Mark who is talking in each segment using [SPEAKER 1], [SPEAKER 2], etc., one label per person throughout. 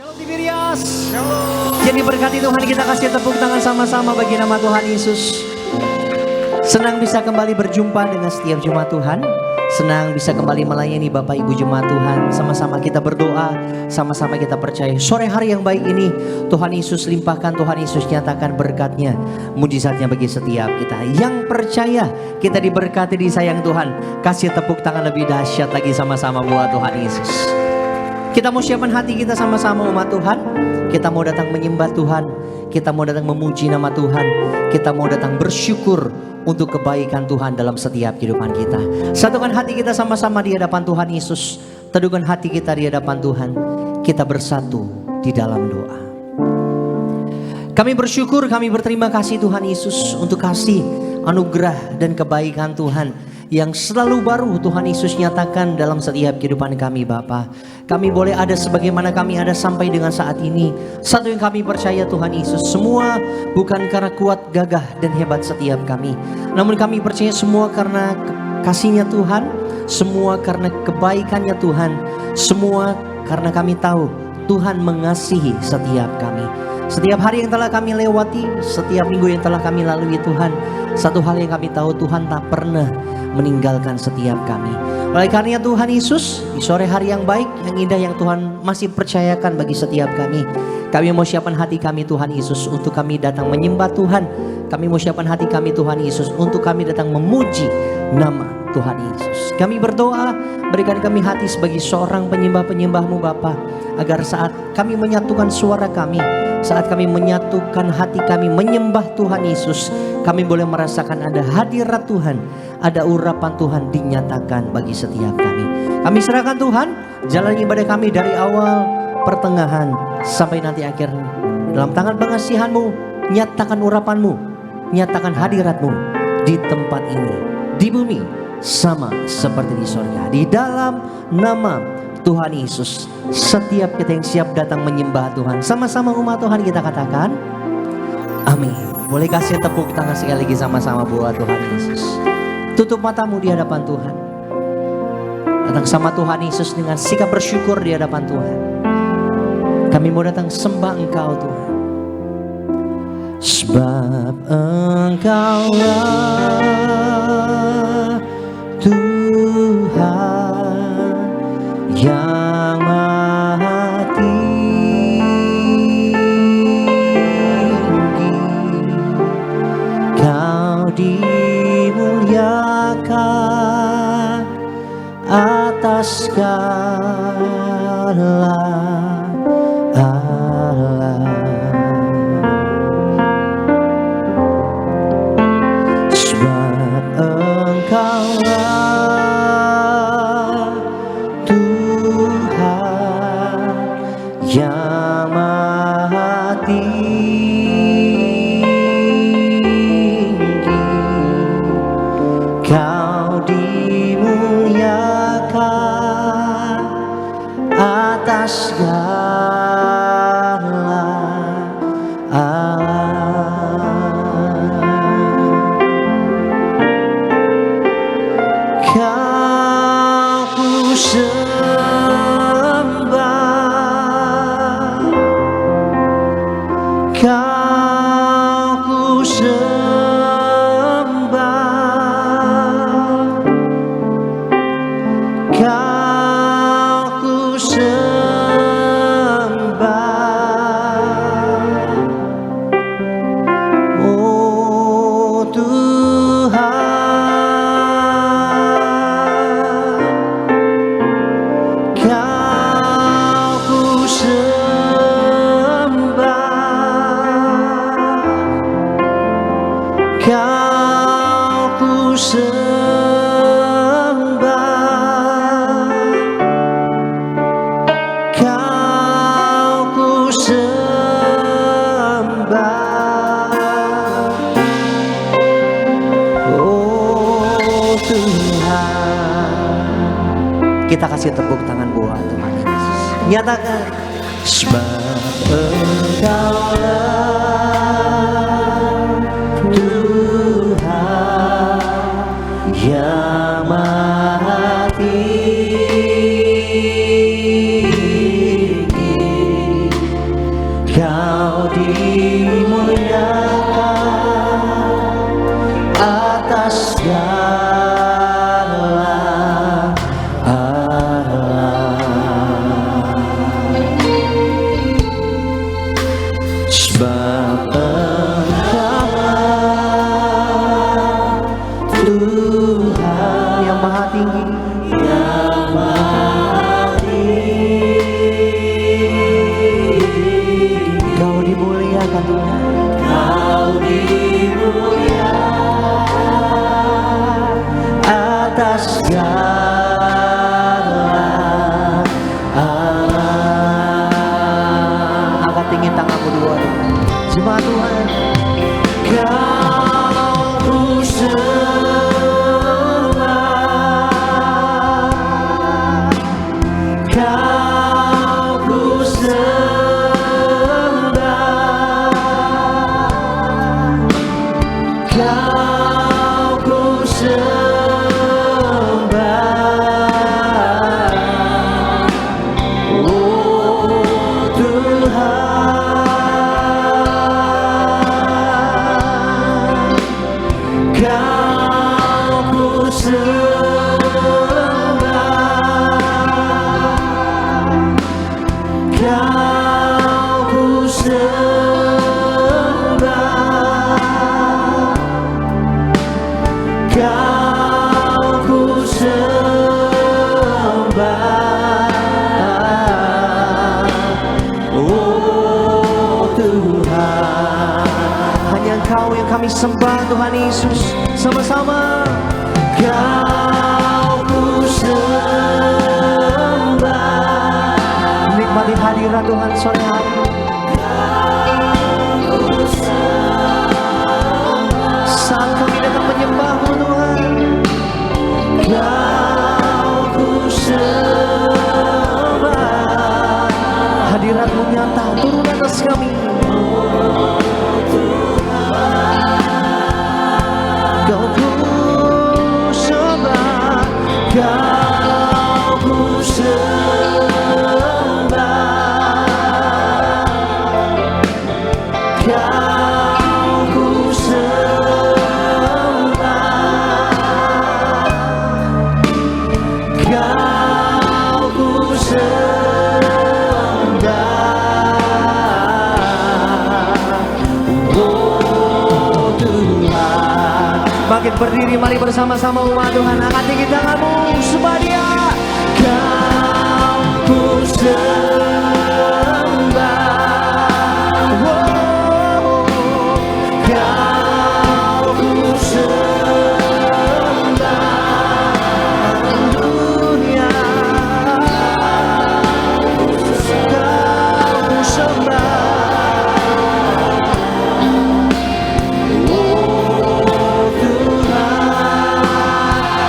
[SPEAKER 1] Shalom Tiberias. Jadi berkati Tuhan, kita kasih tepuk tangan sama-sama bagi nama Tuhan Yesus. Senang bisa kembali berjumpa dengan setiap jemaat Tuhan. Senang bisa kembali melayani Bapak Ibu jemaat Tuhan. Sama-sama kita berdoa, sama-sama kita percaya. Sore hari yang baik ini Tuhan Yesus limpahkan, Tuhan Yesus nyatakan berkatnya, mujizatnya bagi setiap kita. Yang percaya kita diberkati, disayang Tuhan. Kasih tepuk tangan lebih dahsyat lagi sama-sama buat Tuhan Yesus. Kita mau siapkan hati kita sama-sama umat Tuhan. Kita mau datang menyembah Tuhan. Kita mau datang memuji nama Tuhan. Kita mau datang bersyukur untuk kebaikan Tuhan dalam setiap kehidupan kita. Satukan hati kita sama-sama di hadapan Tuhan Yesus. Teduhkan hati kita di hadapan Tuhan. Kita bersatu di dalam doa. Kami bersyukur, kami berterima kasih Tuhan Yesus untuk kasih, anugerah dan kebaikan Tuhan yang selalu baru Tuhan Yesus nyatakan dalam setiap kehidupan kami Bapa. Kami boleh ada sebagaimana kami ada sampai dengan saat ini. Satu yang kami percaya Tuhan Yesus, semua bukan karena kuat, gagah dan hebat setiap kami. Namun kami percaya semua karena kasih-Nya Tuhan, semua karena kebaikannya Tuhan, semua karena kami tahu Tuhan mengasihi setiap kami. Setiap hari yang telah kami lewati, setiap minggu yang telah kami lalui Tuhan, satu hal yang kami tahu, Tuhan tak pernah meninggalkan setiap kami. Oleh karena Tuhan Yesus, di sore hari yang baik, yang indah yang Tuhan masih percayakan bagi setiap kami, kami mau siapkan hati kami Tuhan Yesus untuk kami datang menyembah Tuhan. Kami mau siapkan hati kami Tuhan Yesus untuk kami datang memuji nama Tuhan Yesus. Kami berdoa, berikan kami hati sebagai seorang penyembah-penyembah-Mu Bapa, agar saat kami menyatukan suara kami, saat kami menyatukan hati kami menyembah Tuhan Yesus, kami boleh merasakan ada hadirat Tuhan, ada urapan Tuhan dinyatakan bagi setiap kami. Kami serahkan Tuhan jalan ibadah kami dari awal, pertengahan, sampai nanti akhir. Dalam tangan pengasihan-Mu, nyatakan urapan-Mu, nyatakan hadirat-Mu di tempat ini, di bumi, sama seperti di surga. Di dalam nama Tuhan Yesus, setiap kita yang siap datang menyembah Tuhan, sama-sama umat Tuhan kita katakan amin. Boleh kasih tepuk tangan sekali lagi sama-sama buat Tuhan Yesus. Tutup matamu di hadapan Tuhan. Datang sama Tuhan Yesus dengan sikap bersyukur di hadapan Tuhan. Kami mau datang sembah Engkau Tuhan. Sebab Engkaulah Tuhan yang maha tinggi, Kau dimuliakan atas segala alam. Sebab Engkaulah Tuhan yang maha tinggi, Kau dimuliakan atas segala alam. Kau ku sembah, Kau ku sembah, Kau ku sembah, oh Tuhan. Kau ku sembah, Kau ku sembah, Kau ku sembah, oh Tuhan. Kita kasih tepuk tangan buat Tuhan Yesus. Nyatakan sebab Engkaulah Tuhan yang maha tinggi, sembah Tuhan Yesus sama-sama. Kau ku sembah. Nikmati hadirat Tuhan sore hari. Saat kami datang menyembah-Mu Tuhan, Kau ku sembah. Hadirat-Mu nyata turun atas kami. Kau ku sembah, Kau ku sembah. Kau ku sembah. Kau ku sembah. Oh Tuhan. Bangkit berdiri, mari bersama-sama umat Tuhan. Angkat tinggi tanganmu, sembah Dia. Kau ku sembah. Oh, Kau ku sembah. Dunia, Kau ku sembah.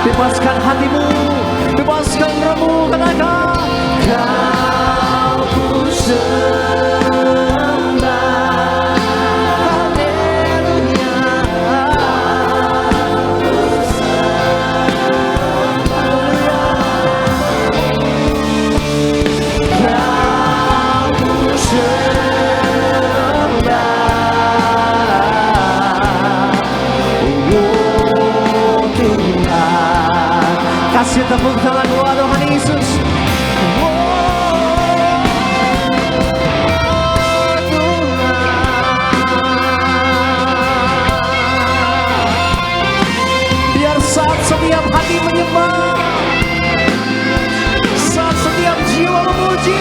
[SPEAKER 1] Bebaskan hatimu, bebaskan rohmu, katakan Kau ku sembah. Haleluya. Kau ku sembah. Oh Tuhan. Kasih tepuk tangan buat Tuhan Yesus. Biar saat setiap hati menyembah, saat setiap jiwa memuji,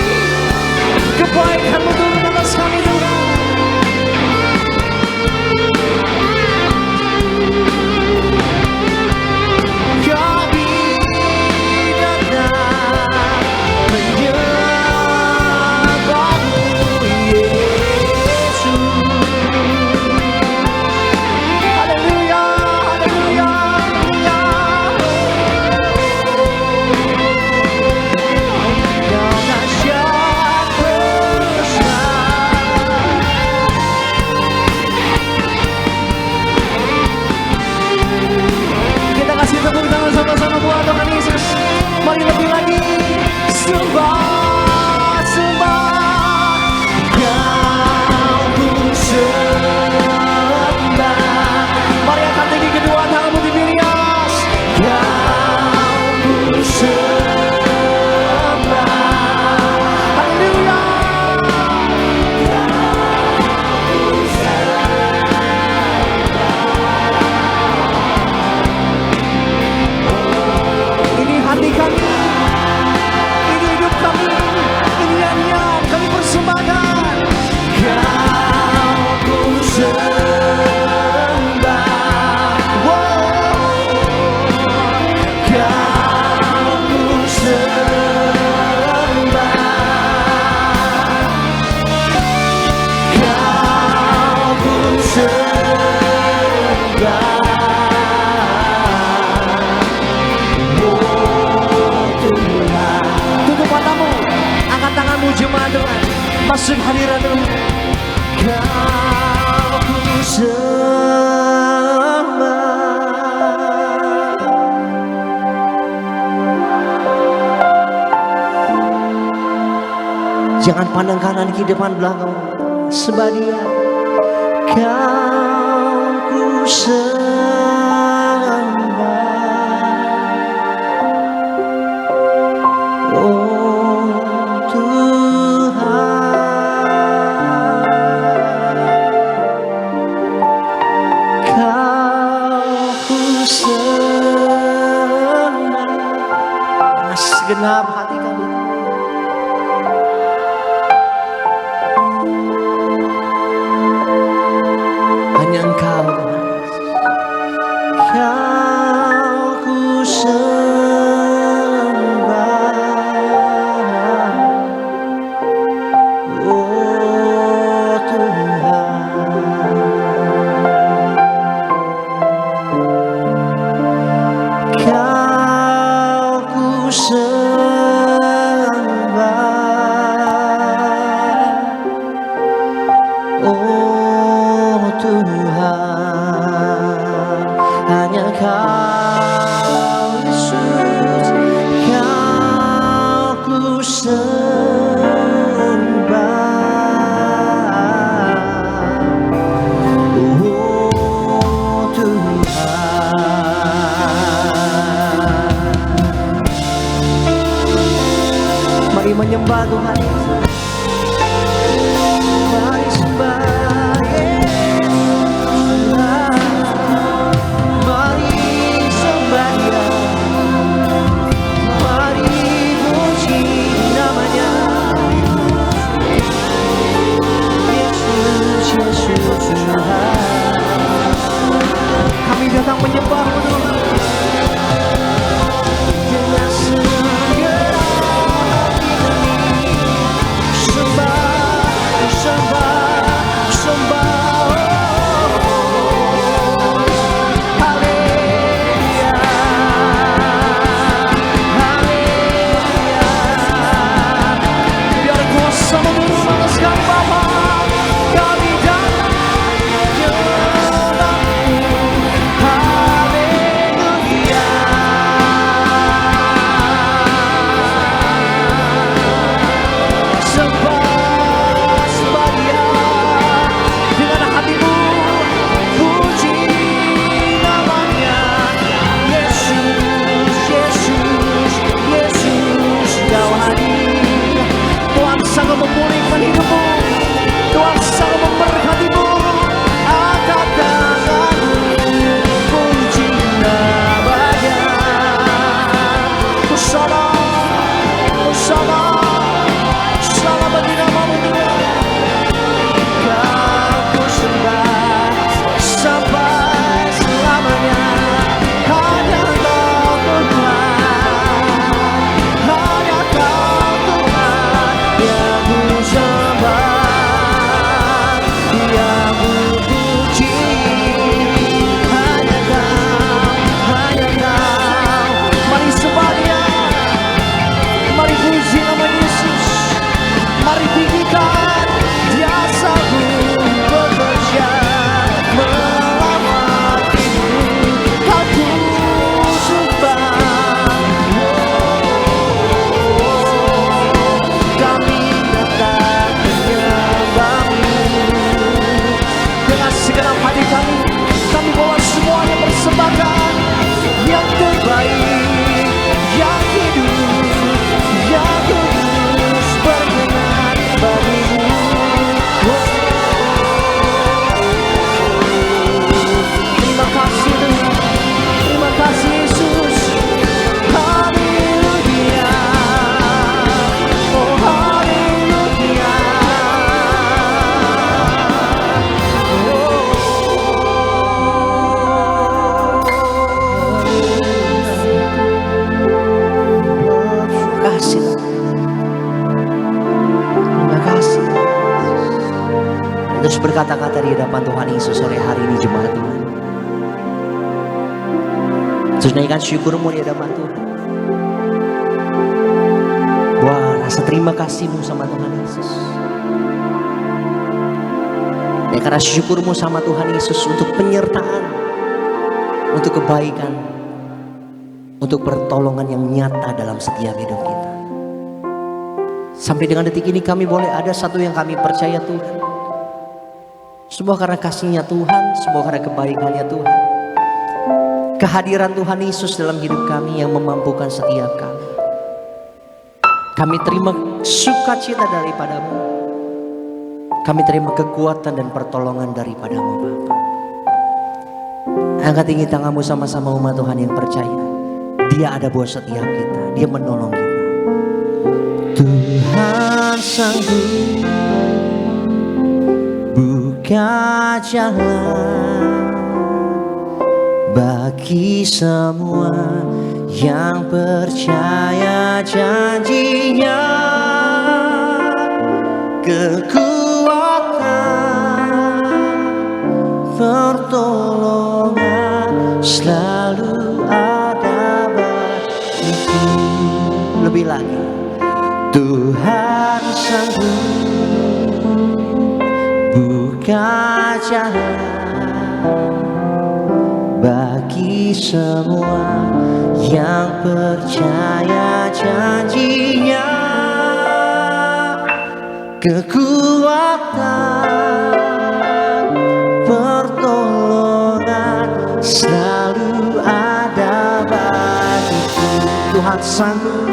[SPEAKER 1] kebaikan-Mu turun atas kami Tuhan. Kami datang menyembah-Mu, Yesus. Haleluya, haleluya, haleluya. Kau dahsyat besar. Kita kasih tepuk tangan sama-sama buat Tuhan Yesus. Mari lebih lagi sembah, sembah. Kau ku sembah. Mari angkat tinggi kedua tanganmu di atas. Kau ku sembah. Haleluya. Ini hati kami, ini hidup kami, ini nyanyian kami persembahkan. Kau ku sembah. Wow. Kau ku sembah. Kau ku sembah. Tutup matamu, angkat tanganmu jemaat Tuhan. Masuk hadirat Tuhan. Kau ku sembah. Jangan pandang kanan kiri depan belakang, sembah Dia. Kau ku sembah. Oh Tuhan, Kau ku sembah. Dengan segenap hati kami. Hanya Engkau Tuhan. sembah, oh Tuhan, hanya Kau Yesus, Kau ku sembah, oh Tuhan. Mari menyembah Tuhan Yesus. Mari sembah Yesus. Mari sembah Dia. Mari puji namanya. Yesus, Yesus Tuhan. Kami datang menyembah-Mu Tuhan. Dengan segera hati kami sembah, sembah, sembah, oh, haleluya, haleluya. Biar kuasa-Mu memuaskan Bapa, kami datang menyembah-Mu, haleluya. Sembah, sembah Dia dengan hatimu, puji namanya. Yesus, Yesus, Yesus, Kau hadir. Tuhan sanggup memulihkan hidupmu, Tuhan sanggup memberkatimu. Angkat tanganmu, puji namanya. Salam, salam bagi nama-Mu Tuhan. Kau ku sembah sampai selamanya. Hanya Kau Tuhan, hanya Kau Tuhan yang ku sembah, yang ku puji. Hanya Kau, hanya Kau. Mari sembah Dia. Mari puji nama Yesus. Mari tinggikan Dia sanggup bekerja melawatimu. Kau ku sembah, oh, kami datang menyembah-Mu. Dengan segenap hati kami bawa semuanya persembahkan yang terbaik, yang hidup, yang kudus, berkenan bagi-Mu. Oh, terima kasih Tuhan, terima kasih Yesus. Haleluya, oh haleluya, terima kasih, terima kasih. Terus berkata-kata di hadapan Tuhan Yesus sore hari ini jemaat Tuhan. Terus naikkan syukurmu di hadapan Tuhan. Wah, rasa terima kasihmu sama Tuhan Yesus. Ya karena syukurmu sama Tuhan Yesus untuk penyertaan, untuk kebaikan, untuk pertolongan yang nyata dalam setiap hidup kita. Sampai dengan detik ini kami boleh ada satu yang kami percaya Tuhan. Semua karena kasih-Nya Tuhan, semua karena kebaikan-Nya Tuhan. Kehadiran Tuhan Yesus dalam hidup kami yang memampukan setiap kami. Kami terima sukacita daripada-Mu. Kami terima kekuatan dan pertolongan daripada-Mu Bapa. Angkat tinggi tanganmu sama-sama umat Tuhan yang percaya. Dia ada buat setiap kita. Dia menolong kita. Tuhan sanggup buka jalan bagi semua yang percaya janji-Nya. Kekuatan, pertolongan selalu ada bagiku. Lebih lagi, Tuhan sanggup buka jalan bagi semua yang percaya janjinya. Kekuatan, pertolongan selalu ada bagiku. Tuhan sanggup,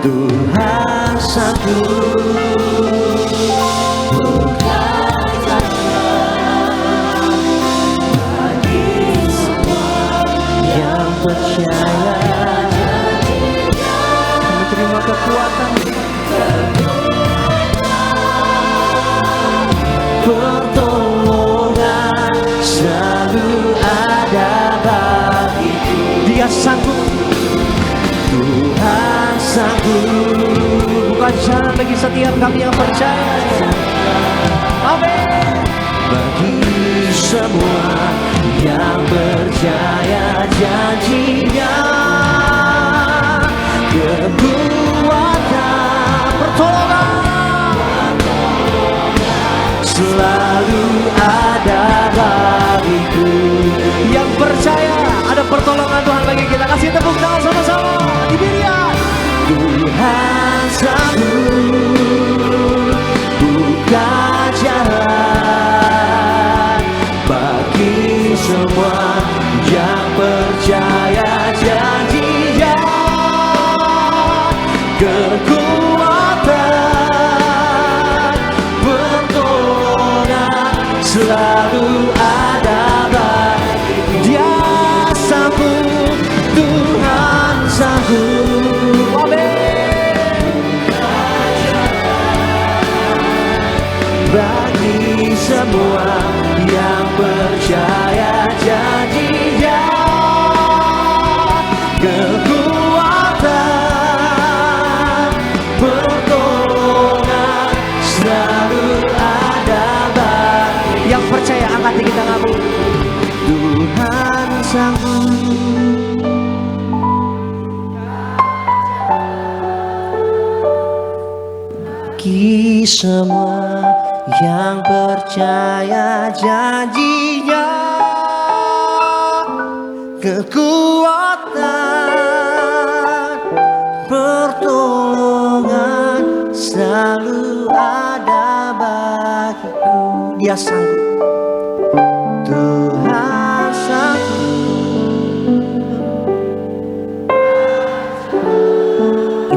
[SPEAKER 1] Tuhan sanggup buka jalan bagi semua yang percaya. Kami terima kekuatan, pertolongan selalu ada bagiku. Dia sanggup, Tuhan sanggup buka jalan bagi setiap kami yang percaya. Amin. Bagi semua yang percaya janjinya, kekuatan, pertolongan selalu ada bagiku. Yang percaya ada pertolongan Tuhan bagi kita. Kasih tepuk tangan sama-sama. Diberikan. Tuhan sanggup buka jalan bagi semua yang percaya janjinya. Kekuatan, pertolongan selalu ada bagiku. Dia sanggup, Tuhan sanggup. Amin. Bagi semua yang percaya janjinya, kekuatan, pertolongan selalu ada bagiku. Yang percaya angkat tinggi tanganmu. Tuhan sanggup. Bagi semua yang percaya janjinya, kekuatan, pertolongan selalu ada bagiku. Dia sanggup, Tuhan sanggup.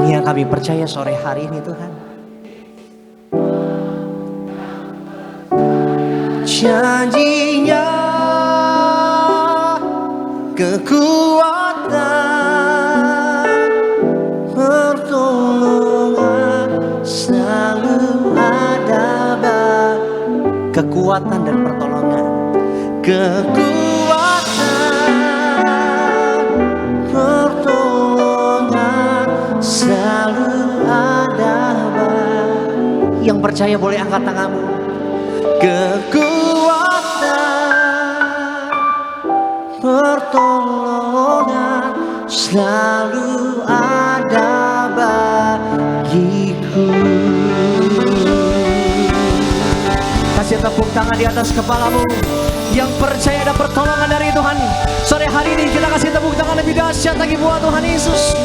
[SPEAKER 1] Ini yang kami percaya sore hari ini Tuhan. Janjinya, kekuatan, pertolongan selalu ada kekuatan dan pertolongan. Kekuatan, pertolongan selalu ada. Yang percaya boleh angkat tanganmu. Kekuatan, pertolongan selalu ada bagiku. Kasih tepuk tangan di atas kepalamu yang percaya ada pertolongan dari Tuhan. Sore hari ini kita kasih tepuk tangan lebih dahsyat lagi buat Tuhan Yesus.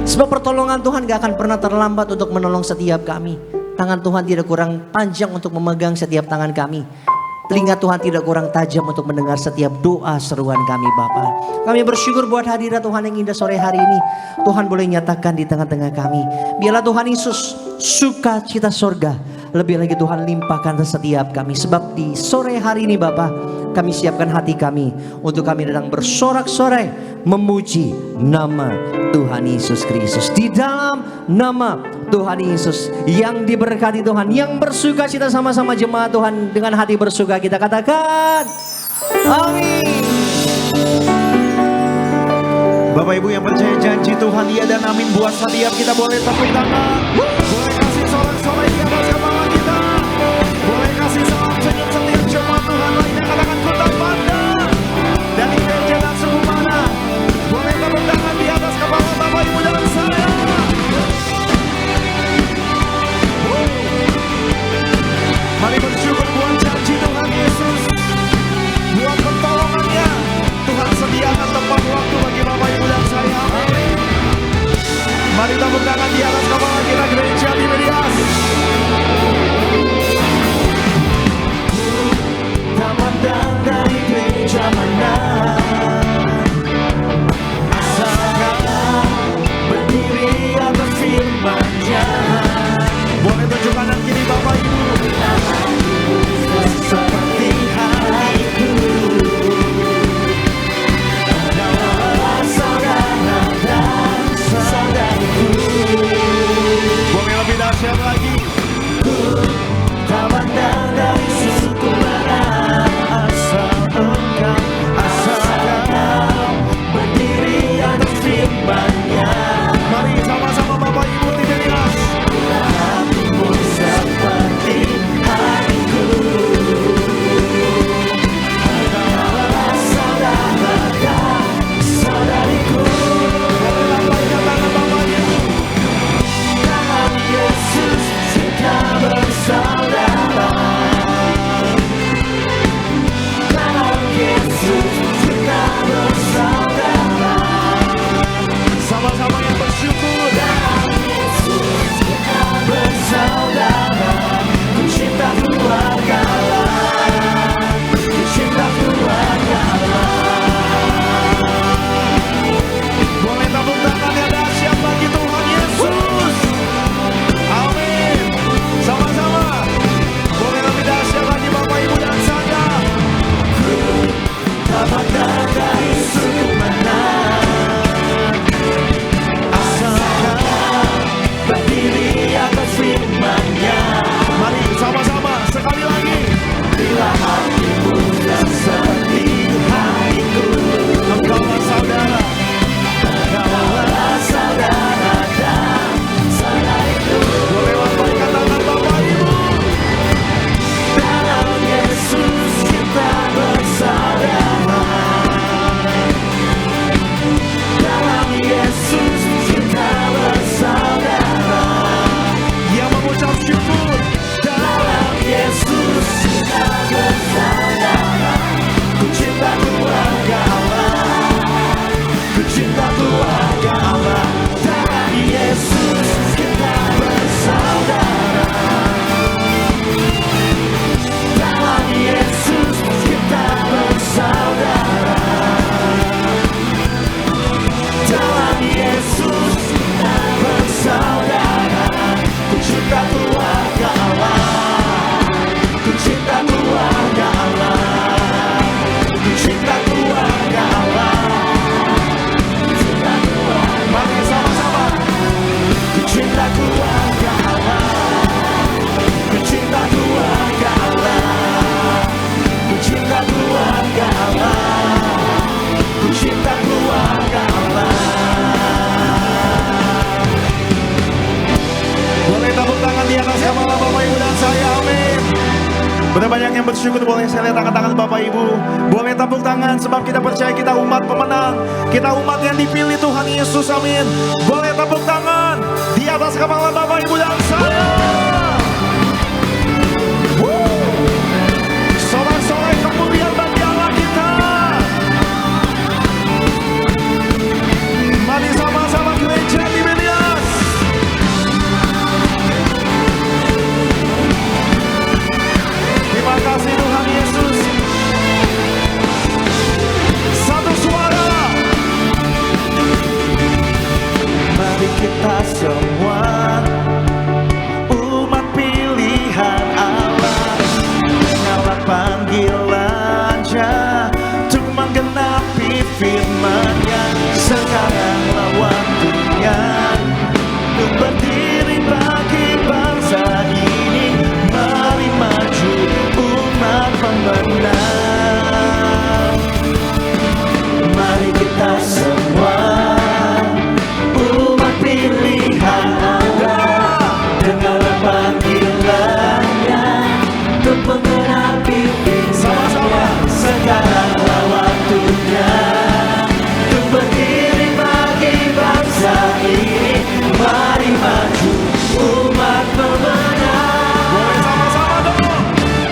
[SPEAKER 1] Sebab pertolongan Tuhan gak akan pernah terlambat untuk menolong setiap kami. Tangan Tuhan tidak kurang panjang untuk memegang setiap tangan kami. Telinga Tuhan tidak kurang tajam untuk mendengar setiap doa seruan kami Bapa. Kami bersyukur buat hadirat Tuhan yang indah sore hari ini. Tuhan boleh nyatakan di tengah-tengah kami. Biarlah Tuhan Yesus sukacita sorga lebih lagi Tuhan limpahkan ke setiap kami. Sebab di sore hari ini Bapa, kami siapkan hati kami untuk kami datang bersorak-sorai memuji nama Tuhan Yesus Kristus. Di dalam nama Tuhan Yesus yang diberkati Tuhan, yang bersukacita sama-sama jemaat Tuhan dengan hati bersuka kita katakan amin.
[SPEAKER 2] Bapak Ibu yang percaya janji Tuhan iya dan amin buat setiap kita, boleh tepuk tangan, boleh kasih sorak-sorai di atas kepala kita, boleh kasih salam senyum setiap jemaat Tuhan lainnya katakan kota Banda dari gereja dan suku mana, boleh Benar banyak yang bersyukur, boleh saya lihat tangan-tangan Bapak Ibu. Boleh tepuk tangan sebab kita percaya kita umat pemenang. Kita umat yang dipilih Tuhan Yesus, amin. Boleh tepuk tangan di atas kepala Bapak Ibu dan saya. Sorak-sorai kemuliaan bagi Allah kita. Mari sama-sama gereja di Benias. Terima kasih Tuhan Yesus. Satu suara. Mari kita semua umat pilihan Allah, mengawal panggilannya untuk menggenapi firman-Nya. Sekaranglah waktunya untuk berdiri bagi bangsa ini. Mari maju umat pemenang. Mari kita semua umat pilihan Allah, dengarlah panggilan-Nya untuk menggenapi firman-Nya. Sekaranglah waktunya untuk berdiri bagi bangsa ini. Mari maju umat pemenang. Boleh sama-sama dong.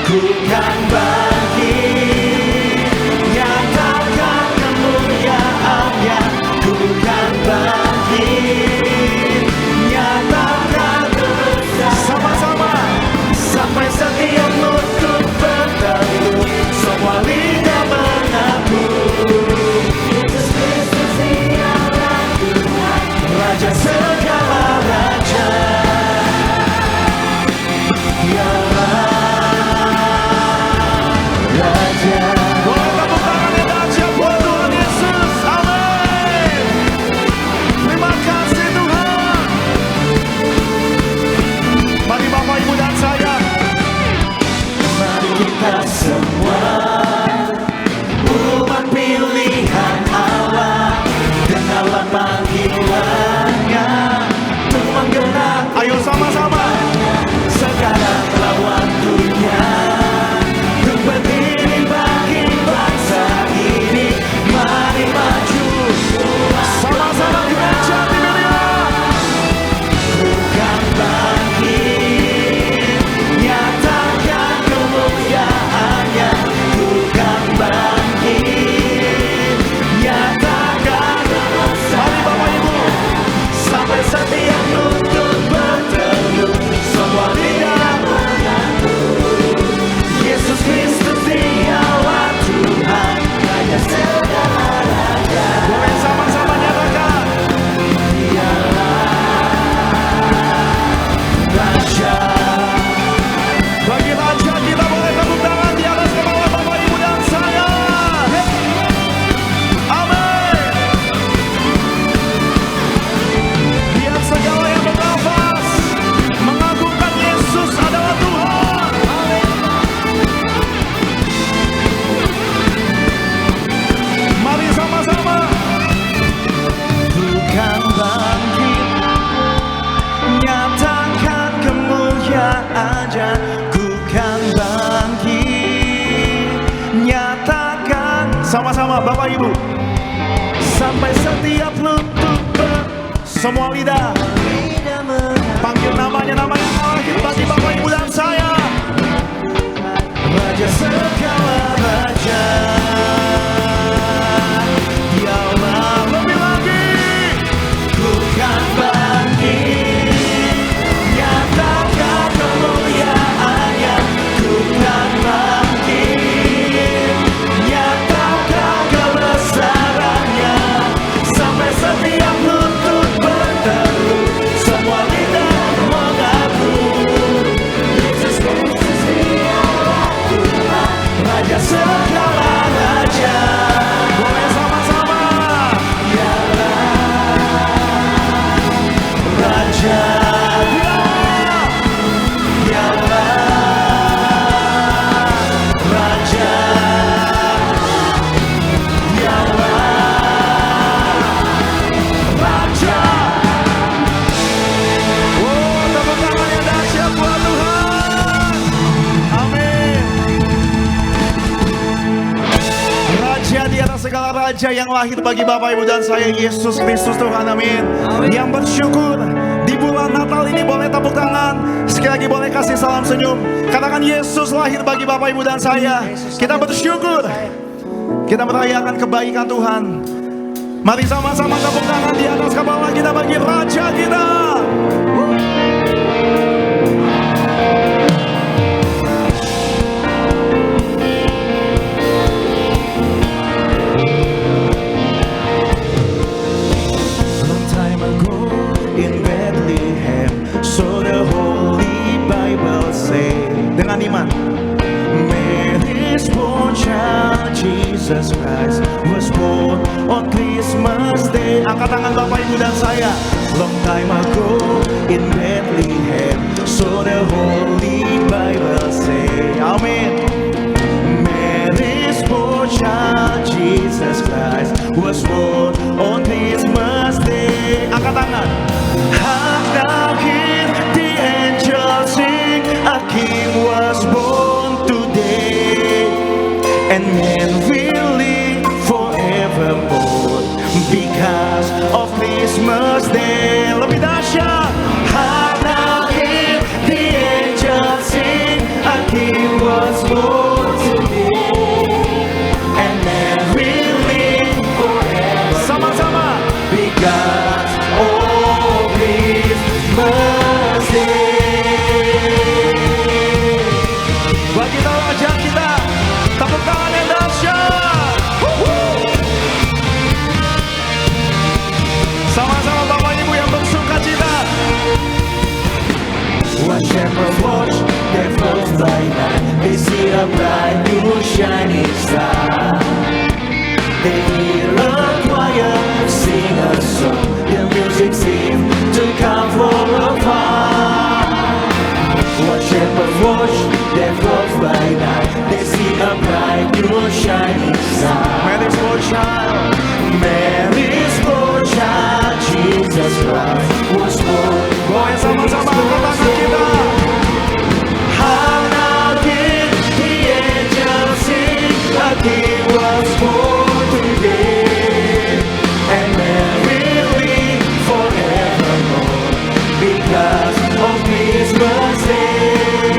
[SPEAKER 2] Ku kan bangkit, nyatakan kemuliaan-Nya. Ku kan bangkit, nyatakan kebesaran. Sama-sama. Sampai setiap lutut berteduh, semua lidah mengaku Yesus Kristus dialah Tuhan, Raja segala raja. Dialah Raja. Boleh tepuk tangan yang dahsyat buat Tuhan Yesus. Amin. Terima kasih Tuhan. Mari Bapak Ibu dan saya, mari kita semua umat pilihan Allah, dengarlah panggilan-Nya untuk menggenapi. Ayo sama-sama. Sekaranglah waktunya untuk berdiri bagi bangsa ini. Mari maju sama-sama gereja di dunia. Bukan bangkit, nyatakan kemuliaan-Nya. Bukan bangkit, nyatakan kebesaran. Mari Bapak Ibu, sampai setiap lutut berteduh, semua lidah mengaku Yesus Kristus dialah Tuhan, Raja segala raja. Boleh sama-sama nyatakan Raja. Bagi Raja kita boleh tepuk tangan di atas kepala Bapak Ibu dan saya. Amin. Biar segala yang bernafas mengagungkan Yesus adalah Tuhan. Mari sama-sama. Bukan bangkit, nyatakan kemuliaan-Nya. Bukan bangkit, nyatakan. Sama-sama Bapak Ibu. Sampai setiap lutut semua lidah panggil namanya bagi Bapak Ibu dan saya. Raja segala raja. Dialah lebih lagi. Bukan bangkit, nyatakan kemuliaan-Nya. Bukan bangkit, nyatakan kebesaran-Nya. Sampai setiap lutut berteduh, semua lidah mengaku Yesus Kristus dialah Tuhan, Raja Raja yang lahir bagi Bapak Ibu dan saya, Yesus Kristus Tuhan, amin. Yang bersyukur di bulan Natal ini boleh tepuk tangan. Sekali lagi boleh kasih salam senyum. Katakan Yesus lahir bagi Bapak Ibu dan saya. Kita bersyukur. Kita merayakan kebaikan Tuhan. Mari sama-sama tepuk tangan di atas kepala kita bagi Raja kita. Long time ago in Bethlehem, so the Holy Bible say, dengan iman, Mary's born child, Jesus Christ was born on Christmas Day. Angkat tangan Bapak Ibu dan saya. Long time ago in Bethlehem, so the Holy Bible say, amin. Mary's born child, Jesus Christ was born on Christmas Day. Angkat tangan. Hark now hear the angels sing, a King was born today, and men will live forevermore because of Christmas Day. Lebih dahsyat. Hark now hear the angels sing, a King was born today, and men will live forever. Sama-sama. Because of Christmas Day. Buat kita Raja kita, tepuk tangan yang dahsyat. Sama-sama Bapak Ibu yang bersuka cita. One shepherd watch their flocks by night. They see a bright new shining star. They hear a choir sing a song. The music seems to come from afar. One shepherd watch their flocks by night. They see a bright new shining star. Mary's born child, Mary's born child, Jesus Christ was born. Boleh sama-sama angkat tangan kita. How now did the angels sing, a King was born today, and Mary live forevermore because of Christmas Day.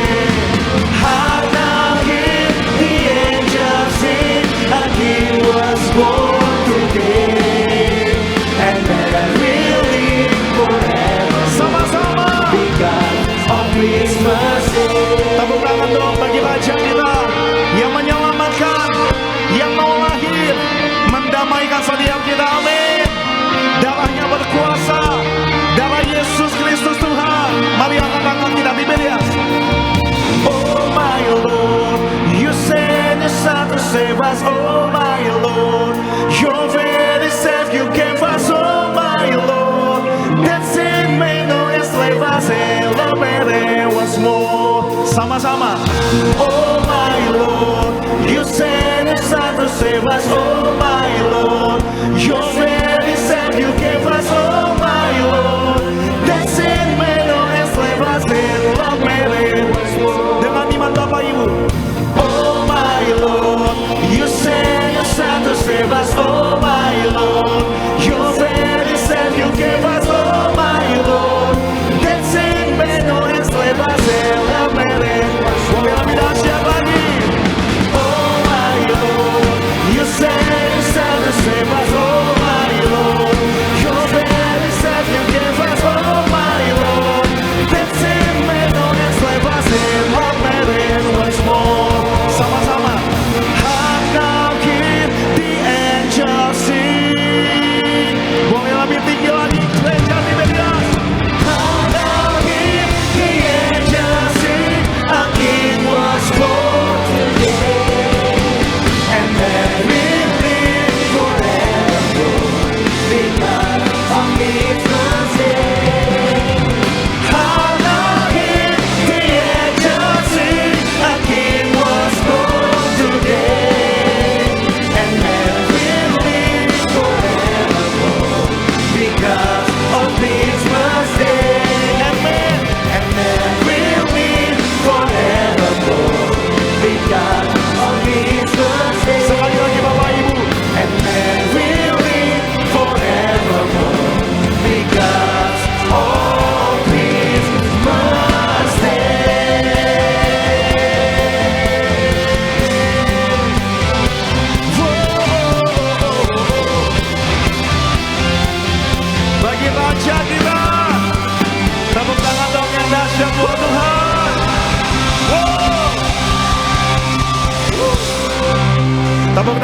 [SPEAKER 2] How now did the angels sing, a King was born today, and Mary live forever. Sama-sama because of Christmas Day. Tepuk tangan dong bagi Raja kita yang menyelamatkan, yang mau lahir, mendamaikan setiap kita, amin. Darahnya berkuasa, darah Yesus Kristus Tuhan. Mari angkat tangan kita di media. Oh my Lord, you sent your son to save us. Oh my Lord, your very self you gave us. Oh my Lord, that sin may no enslave us. And love there was more. Sama-sama. Oh my Lord, you sent your son to save us. Oh my Lord, your very self you gave us. Oh my Lord, that sin may no enslave us. And love there was more. Dengan iman Bapak Ibu. Oh my Lord, you sent your son to save us. Oh my Lord, your very self you gave us. Oh my Lord, that sin may no enslave us. And love there was more. Lebih dahsyat lagi. Oh my Lord, you sent your son to save us.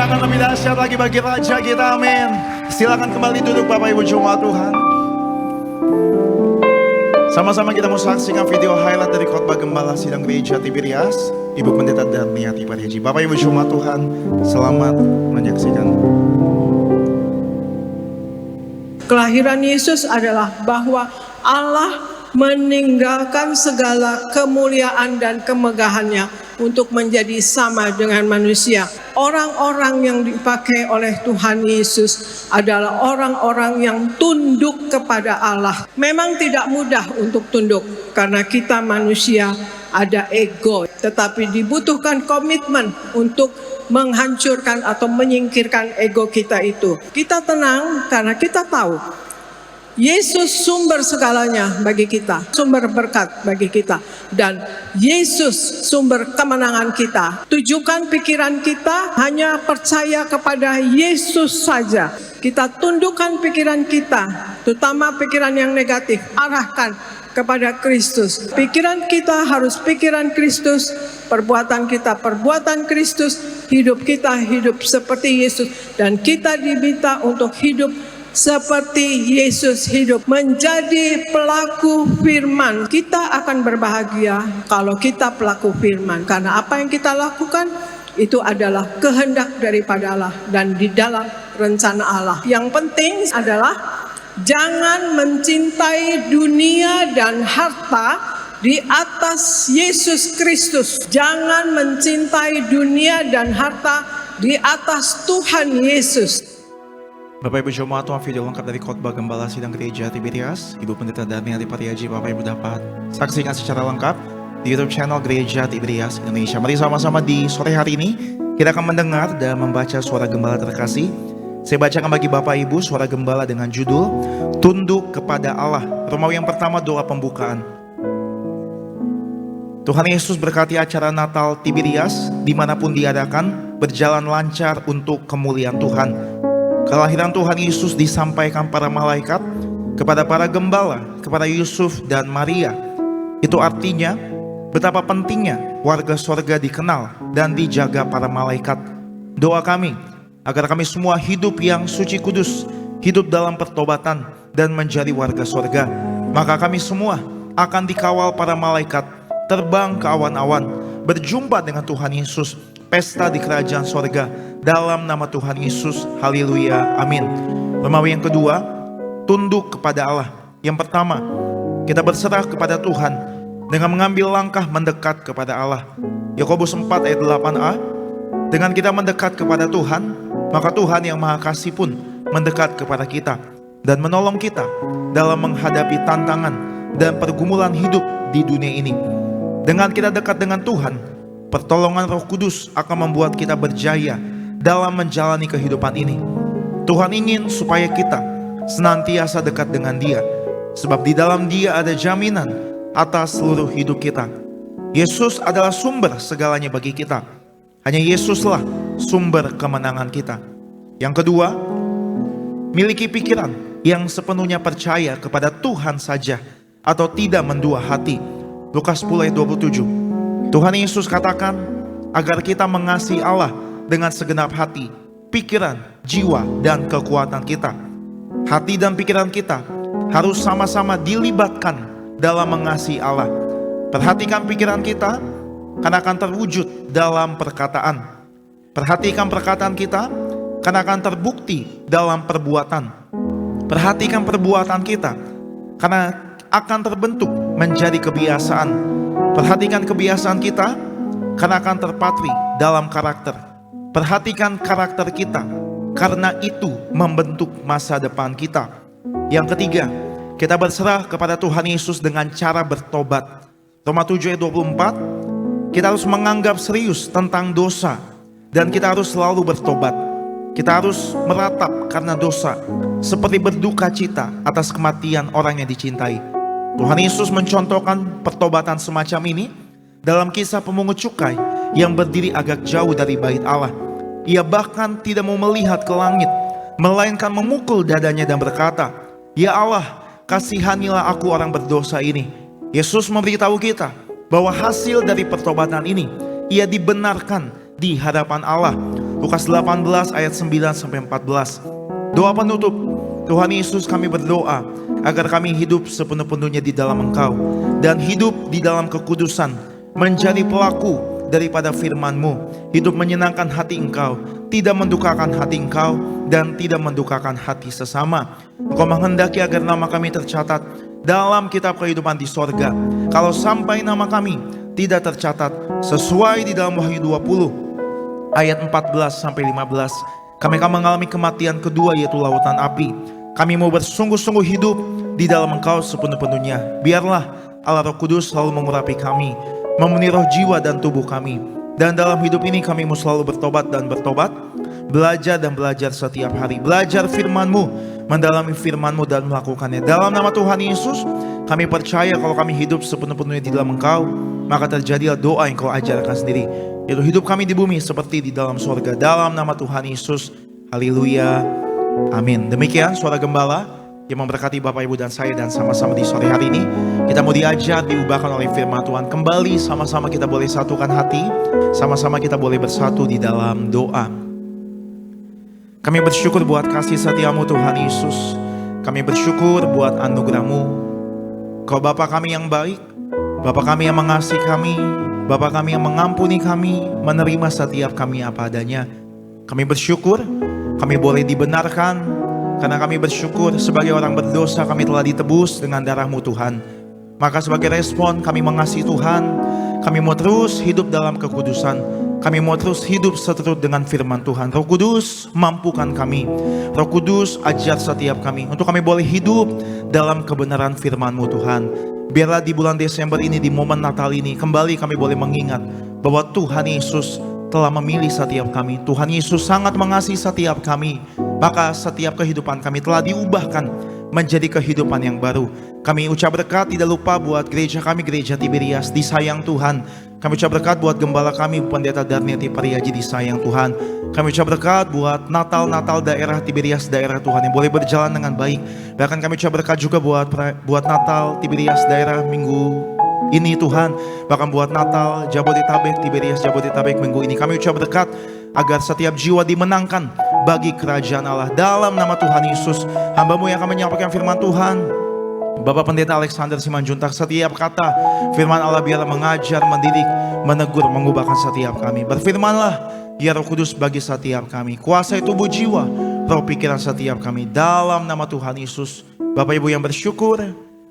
[SPEAKER 2] kemenangan lebih dahsyat lagi bagi Raja kita, amin. Silakan kembali duduk Bapak Ibu jemaat Tuhan. Sama-sama kita mau saksikan video highlight dari khotbah gembala sidang gereja Tiberias, Ibu Pendeta Darniati Paryaji. Bapak Ibu jemaat Tuhan, selamat menyaksikan.
[SPEAKER 3] Kelahiran Yesus adalah bahwa Allah meninggalkan segala kemuliaan dan kemegahannya untuk menjadi sama dengan manusia. Orang-orang yang dipakai oleh Tuhan Yesus adalah orang-orang yang tunduk kepada Allah. Memang tidak mudah untuk tunduk karena kita manusia ada ego, tetapi dibutuhkan komitmen untuk menghancurkan atau menyingkirkan ego kita itu. Kita tenang karena kita tahu Yesus sumber segalanya bagi kita, sumber berkat bagi kita, dan Yesus sumber kemenangan kita. Tujukan pikiran kita hanya percaya kepada Yesus saja. Kita tundukkan pikiran kita, terutama pikiran yang negatif, arahkan kepada Kristus. Pikiran kita harus pikiran Kristus, perbuatan kita perbuatan Kristus, hidup kita hidup seperti Yesus, dan kita diminta untuk hidup seperti Yesus hidup, menjadi pelaku firman. Kita akan berbahagia kalau kita pelaku firman, karena apa yang kita lakukan itu adalah kehendak daripada Allah dan di dalam rencana Allah. Yang penting adalah jangan mencintai dunia dan harta di atas Yesus Kristus. Jangan mencintai dunia dan harta di atas Tuhan Yesus.
[SPEAKER 2] Bapak Ibu jemaat Tuhan, video lengkap dari khotbah gembala sidang gereja Tiberias, Ibu Pendeta Darniati Paryaji, Bapak Ibu dapat saksikan secara lengkap di YouTube channel Gereja Tiberias Indonesia. Mari sama-sama di sore hari ini kita akan mendengar dan membaca suara gembala terkasih. Saya bacakan bagi Bapak Ibu suara gembala dengan judul Tunduk kepada Allah. Romawi yang pertama, doa pembukaan. Tuhan Yesus berkati acara Natal Tiberias dimanapun diadakan berjalan lancar untuk kemuliaan Tuhan. Kelahiran Tuhan Yesus disampaikan para malaikat kepada para gembala, kepada Yusuf dan Maria. Itu artinya betapa pentingnya warga sorga dikenal dan dijaga para malaikat. Doa kami agar kami semua hidup yang suci kudus, hidup dalam pertobatan dan menjadi warga sorga. Maka kami semua akan dikawal para malaikat, terbang ke awan-awan, berjumpa dengan Tuhan Yesus, pesta di kerajaan sorga dalam nama Tuhan Yesus. Haleluya, amin. Romawi yang kedua, tunduk kepada Allah. Yang pertama, kita berserah kepada Tuhan dengan mengambil langkah mendekat kepada Allah. Yakobus 4 ayat 8a, dengan kita mendekat kepada Tuhan, maka Tuhan yang Maha Kasih pun mendekat kepada kita dan menolong kita dalam menghadapi tantangan dan pergumulan hidup di dunia ini. Dengan kita dekat dengan Tuhan, pertolongan Roh Kudus akan membuat kita berjaya dalam menjalani kehidupan ini. Tuhan ingin supaya kita senantiasa dekat dengan Dia, sebab di dalam Dia ada jaminan atas seluruh hidup kita. Yesus adalah sumber segalanya bagi kita. Hanya Yesuslah sumber kemenangan kita. Yang kedua, miliki pikiran yang sepenuhnya percaya kepada Tuhan saja atau tidak mendua hati. Lukas 10 ayat 27. Tuhan Yesus katakan agar kita mengasihi Allah dengan segenap hati, pikiran, jiwa, dan kekuatan kita. Hati dan pikiran kita harus sama-sama dilibatkan dalam mengasihi Allah. Perhatikan pikiran kita, karena akan terwujud dalam perkataan. Perhatikan perkataan kita, karena akan terbukti dalam perbuatan. Perhatikan perbuatan kita, karena akan terbentuk menjadi kebiasaan. Perhatikan kebiasaan kita, karena akan terpatri dalam karakter. Perhatikan karakter kita, karena itu membentuk masa depan kita. Yang ketiga, kita berserah kepada Tuhan Yesus dengan cara bertobat. Roma 7 ayat 24, kita harus menganggap serius tentang dosa dan kita harus selalu bertobat. Kita harus meratap karena dosa, seperti berduka cita atas kematian orang yang dicintai. Tuhan Yesus mencontohkan pertobatan semacam ini dalam kisah pemungut cukai yang berdiri agak jauh dari bait Allah. Ia bahkan tidak mau melihat ke langit, melainkan memukul dadanya dan berkata, "Ya Allah, kasihanilah aku orang berdosa ini." Yesus memberitahu kita bahwa hasil dari pertobatan ini, ia dibenarkan di hadapan Allah. Lukas 18 ayat 9 sampai 14. Doa penutup. Tuhan Yesus, kami berdoa agar kami hidup sepenuh-penuhnya di dalam Engkau dan hidup di dalam kekudusan, menjadi pelaku daripada firman-Mu, hidup menyenangkan hati Engkau, tidak mendukakan hati Engkau, dan tidak mendukakan hati sesama. Engkau menghendaki agar nama kami tercatat dalam kitab kehidupan di sorga. Kalau sampai nama kami tidak tercatat sesuai di dalam Wahyu 20 ayat 14 sampai 15, kami akan mengalami kematian kedua, yaitu lautan api. Kami mau bersungguh-sungguh hidup di dalam Engkau sepenuh-penuhnya. Biarlah Allah Roh Kudus selalu mengurapi kami, memenuhi roh, jiwa, dan tubuh kami. Dan dalam hidup ini kami mau selalu bertobat dan bertobat, belajar dan belajar setiap hari, belajar firman-Mu, mendalami firman-Mu dan melakukannya. Dalam nama Tuhan Yesus, kami percaya kalau kami hidup sepenuh-penuhnya di dalam Engkau, maka terjadilah doa yang Kau ajarkan sendiri, yaitu hidup kami di bumi seperti di dalam surga. Dalam nama Tuhan Yesus, haleluya, amin. Demikian suara gembala yang memberkati Bapak, Ibu, dan saya. Dan sama-sama di sore hari ini kita mau diajar, diubahkan oleh firman Tuhan. Kembali sama-sama kita boleh satukan hati, sama-sama kita boleh bersatu di dalam doa. Kami bersyukur buat kasih setia-Mu Tuhan Yesus. Kami bersyukur buat anugerah-Mu. Kau Bapa kami yang baik, Bapa kami yang mengasihi kami, Bapa kami yang mengampuni kami, menerima setiap kami apa adanya. Kami bersyukur kami boleh dibenarkan, karena kami bersyukur sebagai orang berdosa kami telah ditebus dengan darah-Mu Tuhan. Maka sebagai respon kami mengasihi Tuhan, kami mau terus hidup dalam kekudusan. Kami mau terus hidup seturut dengan firman Tuhan. Roh Kudus mampukan kami. Roh Kudus ajar setiap kami untuk kami boleh hidup dalam kebenaran firman-Mu Tuhan. Biarlah di bulan Desember ini, di momen Natal ini, kembali kami boleh mengingat bahwa Tuhan Yesus telah memilih setiap kami. Tuhan Yesus sangat mengasihi setiap kami. Maka setiap kehidupan kami telah diubahkan menjadi kehidupan yang baru. Kami ucap berkat, tidak lupa buat gereja kami, Gereja Tiberias, disayang Tuhan. Kami ucap berkat buat gembala kami, Pendeta Darneti Pariaji, disayang Tuhan. Kami ucap berkat buat Natal daerah Tiberias, daerah Tuhan yang boleh berjalan dengan baik. Bahkan kami ucap berkat juga buat Natal Tiberias daerah minggu ini Tuhan. Bahkan buat Natal Jabodetabek, Tiberias Jabodetabek minggu ini. Kami ucap berkat agar setiap jiwa dimenangkan bagi kerajaan Allah. Dalam nama Tuhan Yesus, hamba-Mu yang akan menyampaikan firman Tuhan, Bapak Pendeta Alexander Simanjuntak, setiap kata firman Allah biarlah mengajar, mendidik, menegur, mengubahkan setiap kami. Berfirmanlah ya Roh Kudus bagi setiap kami, kuasai tubuh, jiwa, roh, pikiran setiap kami. Dalam nama Tuhan Yesus, Bapak Ibu yang bersyukur,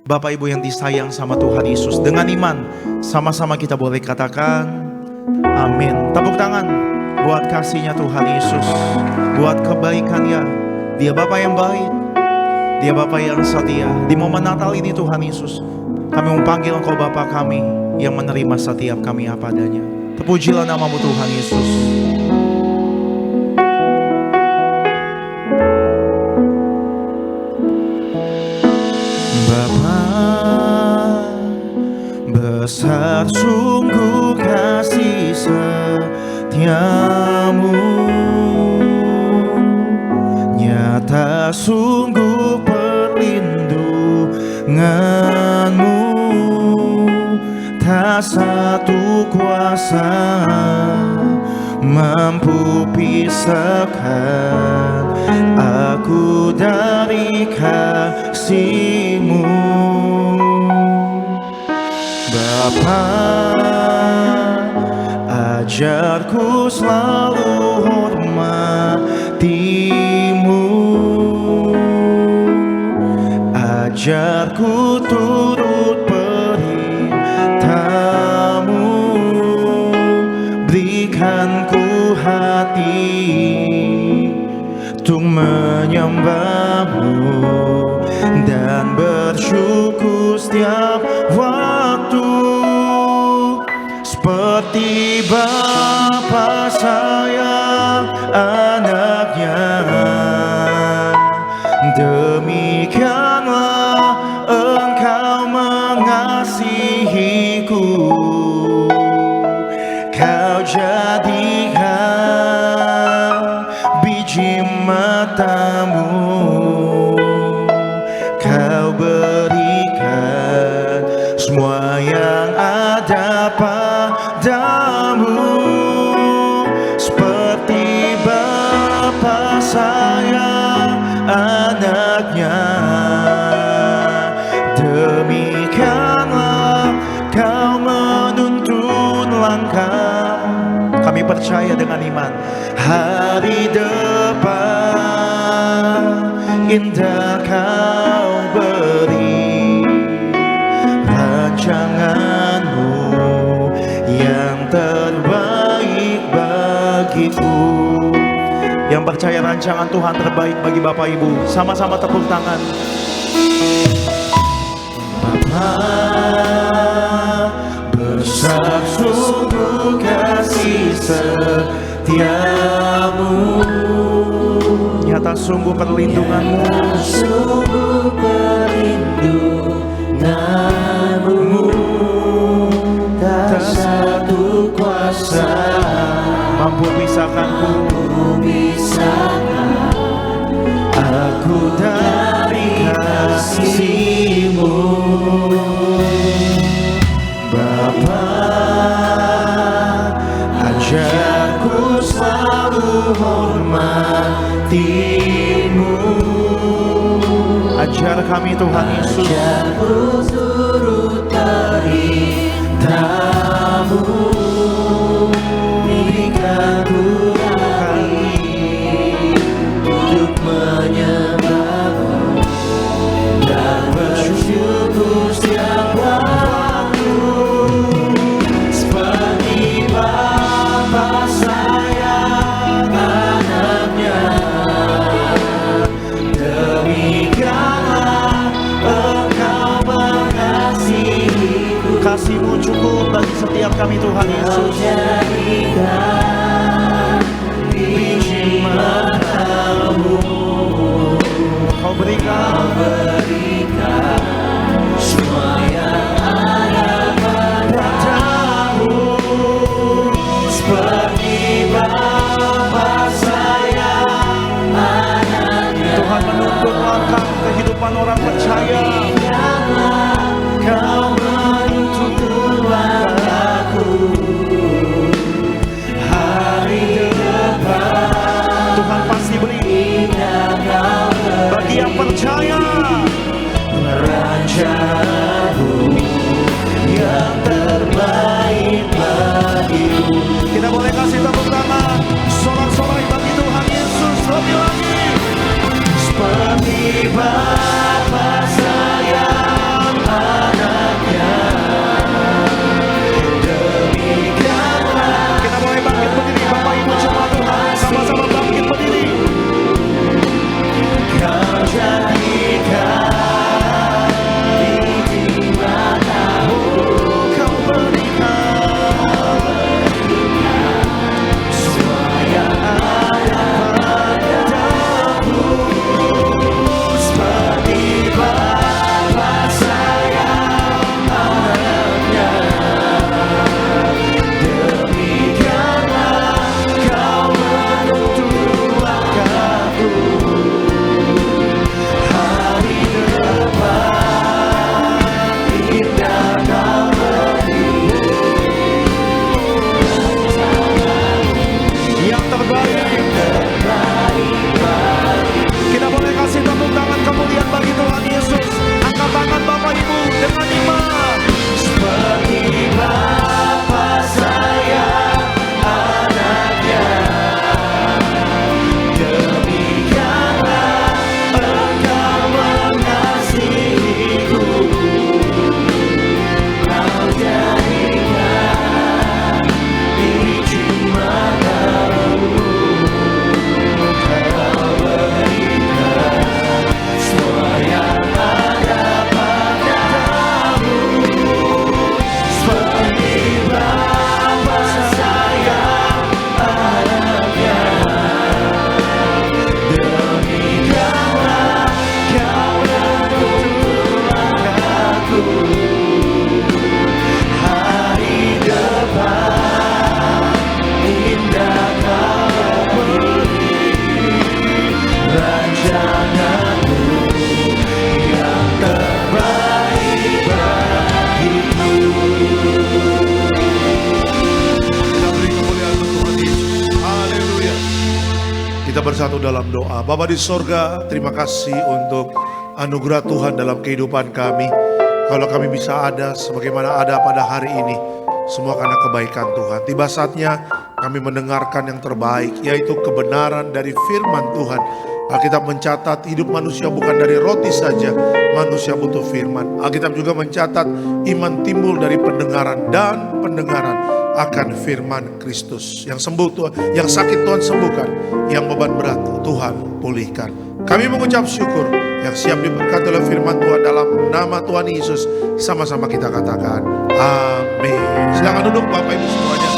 [SPEAKER 2] Bapak Ibu yang disayang sama Tuhan Yesus, dengan iman sama-sama kita boleh katakan amin. Tepuk tangan buat kasihnya Tuhan Yesus, buat kebaikannya. Dia Bapa yang baik, Dia Bapa yang setia. Di momen Natal ini Tuhan Yesus, kami memanggil Engkau Bapa kami yang menerima setiap kami apa adanya. Terpujilah nama-Mu Tuhan Yesus. Bapa, besar sungguh kasih setiamu, nyata sungguh perlindunganmu, tak satu kuasa mampu pisahkan aku dari kasih-Mu. Bapa, ajarku selalu hormati-Mu, ajarku turut perintah-Mu, berikan ku hati untuk menyembah-Mu dan bersyukur setiap waktu. Seperti Bapa sayang anaknya, demikianlah Engkau mengasihiku. Kau jadikan biji mata-Mu, Kau berikan semua yang ada padamu. Seperti kami percaya dengan iman. Hari depan indah Kau beri, rancanganmu yang terbaik bagiku. Yang percaya rancangan Tuhan terbaik bagi Bapak Ibu, sama-sama tepuk tangan. Bapa, besar sungguh kasih setiamu, nyata sungguh perlindunganmu, tak satu kuasa mampu pisahkanku, aku dari kasih-Mu. Bapa, ajarku selalu hormati-Mu. Ajar kami Tuhan Yesus, ajarku turut perintah-Mu, berikan hati untuk menyembah-Mu dan bersyukur setiap waktu, seperti Bapa sayang anaknya, demikianlah Engkau mengasihiku. Kasih-Mu cukup bagi setiap kami Tuhan Yesus. Biji matamu Kau berikan semua yang ada padamu, seperti Bapa sayang anaknya. Tuhan menuntun langkah kehidupan orang percaya. Kau menuntun langkahku, hari depan Tuhan pasti beri bagi yang percaya rencana-Mu yang terbaik bagiku. Kita boleh kasih tepuk tangan sorak-sorai bagi Tuhan Yesus lebih lagi. Seperti Bapa sayang anaknya, demikianlah. Kita boleh bangkit berdiri Bapak Ibu jemaat Tuhan, sama-sama bangkit berdiri. Kau jadikan biji matamu, Kau berikan semua yang ada padamu, seperti Bapa sayang anaknya, demikianlah Kau menuntun langkahku. Hari depan indah Kau beri, yang terbaik. Kita boleh kasih tepuk tangan kemuliaan bagi Tuhan Yesus. Angkat tangan Bapak Ibu dengan iman. Seperti Bapa sayang anaknya, demikianlah Engkau mengasihiku. Kau jadikan biji matamu, Kau berikan semua yang ada padamu, seperti Bapa sayang anaknya, demikianlah Kau menuntun langkahku. Hari depan indah Kau beri, rancangan-Mu yang terbaik bagiku. Kita beri kemuliaan untuk Tuhan Yesus. Haleluya. Kita bersatu dalam doa. Bapa di sorga, terima kasih untuk anugerah Tuhan dalam kehidupan kami. Kalau kami bisa ada sebagaimana ada pada hari ini, semua karena kebaikan Tuhan. Tiba saatnya
[SPEAKER 4] kami mendengarkan yang terbaik, yaitu kebenaran dari firman Tuhan. Alkitab mencatat hidup manusia bukan dari roti saja, manusia butuh firman. Alkitab juga mencatat iman timbul dari pendengaran dan pendengaran akan firman Kristus. Yang sembuh Tuhan, yang sakit Tuhan sembuhkan, yang beban berat Tuhan pulihkan. Kami mengucap syukur yang siap diberkati oleh firman Tuhan dalam nama Tuhan Yesus. Sama-sama kita katakan amin. Silakan duduk Bapak Ibu semuanya.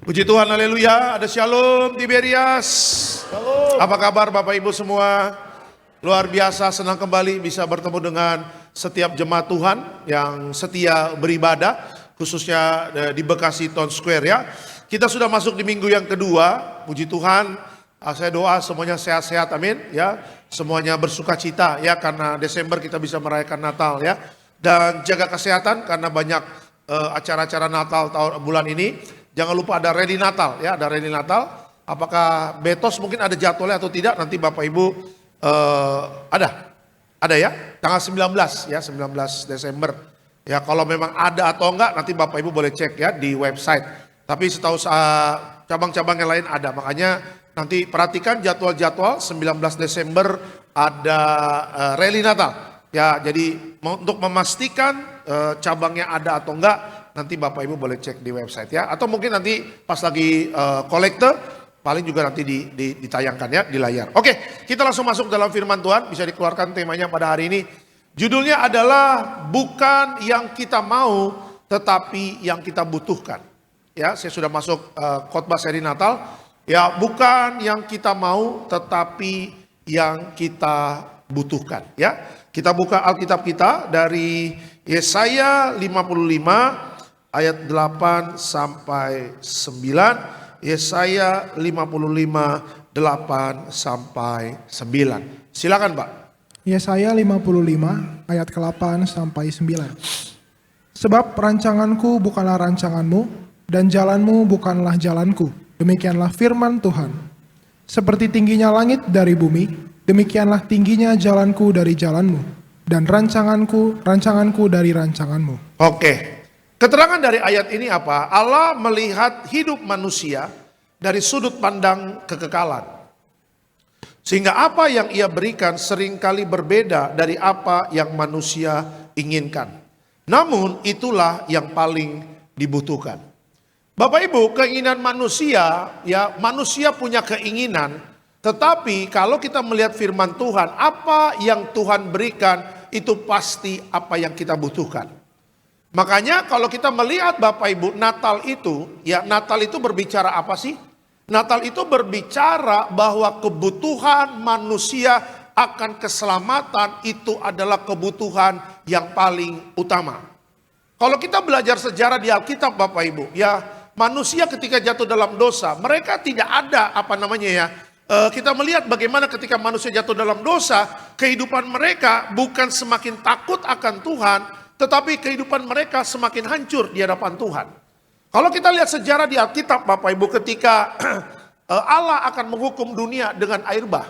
[SPEAKER 4] Puji Tuhan, haleluya. Ada shalom Tiberias. Apa kabar Bapak Ibu semua? Luar biasa, senang kembali bisa bertemu dengan setiap jemaat Tuhan yang setia beribadah, khususnya di Bekasi Town Square ya. Kita sudah masuk di minggu yang kedua. Puji Tuhan, saya doa semuanya sehat-sehat, amin ya. Semuanya bersuka cita ya, karena Desember kita bisa merayakan Natal ya. Dan jaga kesehatan karena banyak acara-acara Natal bulan ini. Jangan lupa ada Rally Natal ya, ada Rally Natal. Apakah Betos mungkin ada jadwalnya atau tidak, nanti Bapak Ibu ada ya, tanggal 19 ya, 19 Desember. Ya kalau memang ada atau enggak nanti Bapak Ibu boleh cek ya di website. Tapi setahu cabang-cabang yang lain ada, makanya nanti perhatikan jadwal-jadwal 19 Desember ada Rally Natal. Ya jadi untuk memastikan cabangnya ada atau enggak, nanti Bapak Ibu boleh cek di website ya. Atau mungkin nanti pas lagi kolektor, paling juga nanti ditayangkan ya di layar. Oke, kita langsung masuk dalam firman Tuhan. Bisa dikeluarkan temanya pada hari ini. Judulnya adalah bukan yang kita mau, tetapi yang kita butuhkan. Ya, saya sudah masuk khotbah seri Natal. Ya, bukan yang kita mau, tetapi yang kita butuhkan. Ya, kita buka Alkitab kita dari Yesaya 55 ayat 8 sampai 9. Yesaya 55 8 sampai 9. Silakan Pak.
[SPEAKER 5] Yesaya 55 ayat ke-8 sampai 9. Sebab rancanganku bukanlah rancanganmu, dan jalanmu bukanlah jalanku. Demikianlah firman Tuhan. Seperti tingginya langit dari bumi, demikianlah tingginya jalanku dari jalanmu, dan rancanganku dari rancanganmu.
[SPEAKER 4] Oke. Keterangan dari ayat ini apa? Allah melihat hidup manusia dari sudut pandang kekekalan. Sehingga apa yang ia berikan seringkali berbeda dari apa yang manusia inginkan. Namun itulah yang paling dibutuhkan. Bapak Ibu, keinginan manusia, ya manusia punya keinginan. Tetapi kalau kita melihat firman Tuhan, apa yang Tuhan berikan itu pasti apa yang kita butuhkan. Makanya kalau kita melihat Bapak Ibu, Natal itu berbicara apa sih? Natal itu berbicara bahwa kebutuhan manusia akan keselamatan itu adalah kebutuhan yang paling utama. Kalau kita belajar sejarah di Alkitab Bapak Ibu, ya manusia ketika jatuh dalam dosa, mereka tidak ada kita melihat bagaimana ketika manusia jatuh dalam dosa, kehidupan mereka bukan semakin takut akan Tuhan, tetapi kehidupan mereka semakin hancur di hadapan Tuhan. Kalau kita lihat sejarah di Alkitab Bapak Ibu, ketika Allah akan menghukum dunia dengan air bah.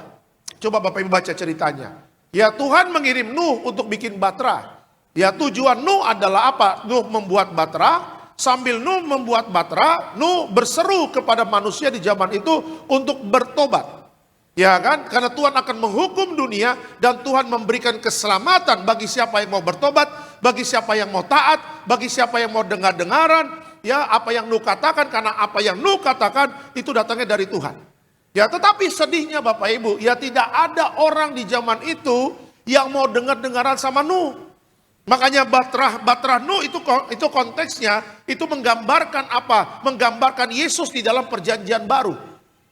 [SPEAKER 4] Coba Bapak Ibu baca ceritanya. Ya Tuhan mengirim Nuh untuk bikin batra. Ya tujuan Nuh adalah apa? Nuh membuat batra. Sambil Nuh membuat batra, Nuh berseru kepada manusia di zaman itu untuk bertobat. Ya kan? Karena Tuhan akan menghukum dunia dan Tuhan memberikan keselamatan bagi siapa yang mau bertobat, bagi siapa yang mau taat, bagi siapa yang mau dengar-dengaran. Ya, apa yang Nuh katakan, karena apa yang Nuh katakan itu datangnya dari Tuhan. Ya, tetapi sedihnya Bapak Ibu, ya tidak ada orang di zaman itu yang mau dengar-dengaran sama Nuh. Makanya batra Nuh itu konteksnya itu menggambarkan apa? Menggambarkan Yesus di dalam perjanjian baru.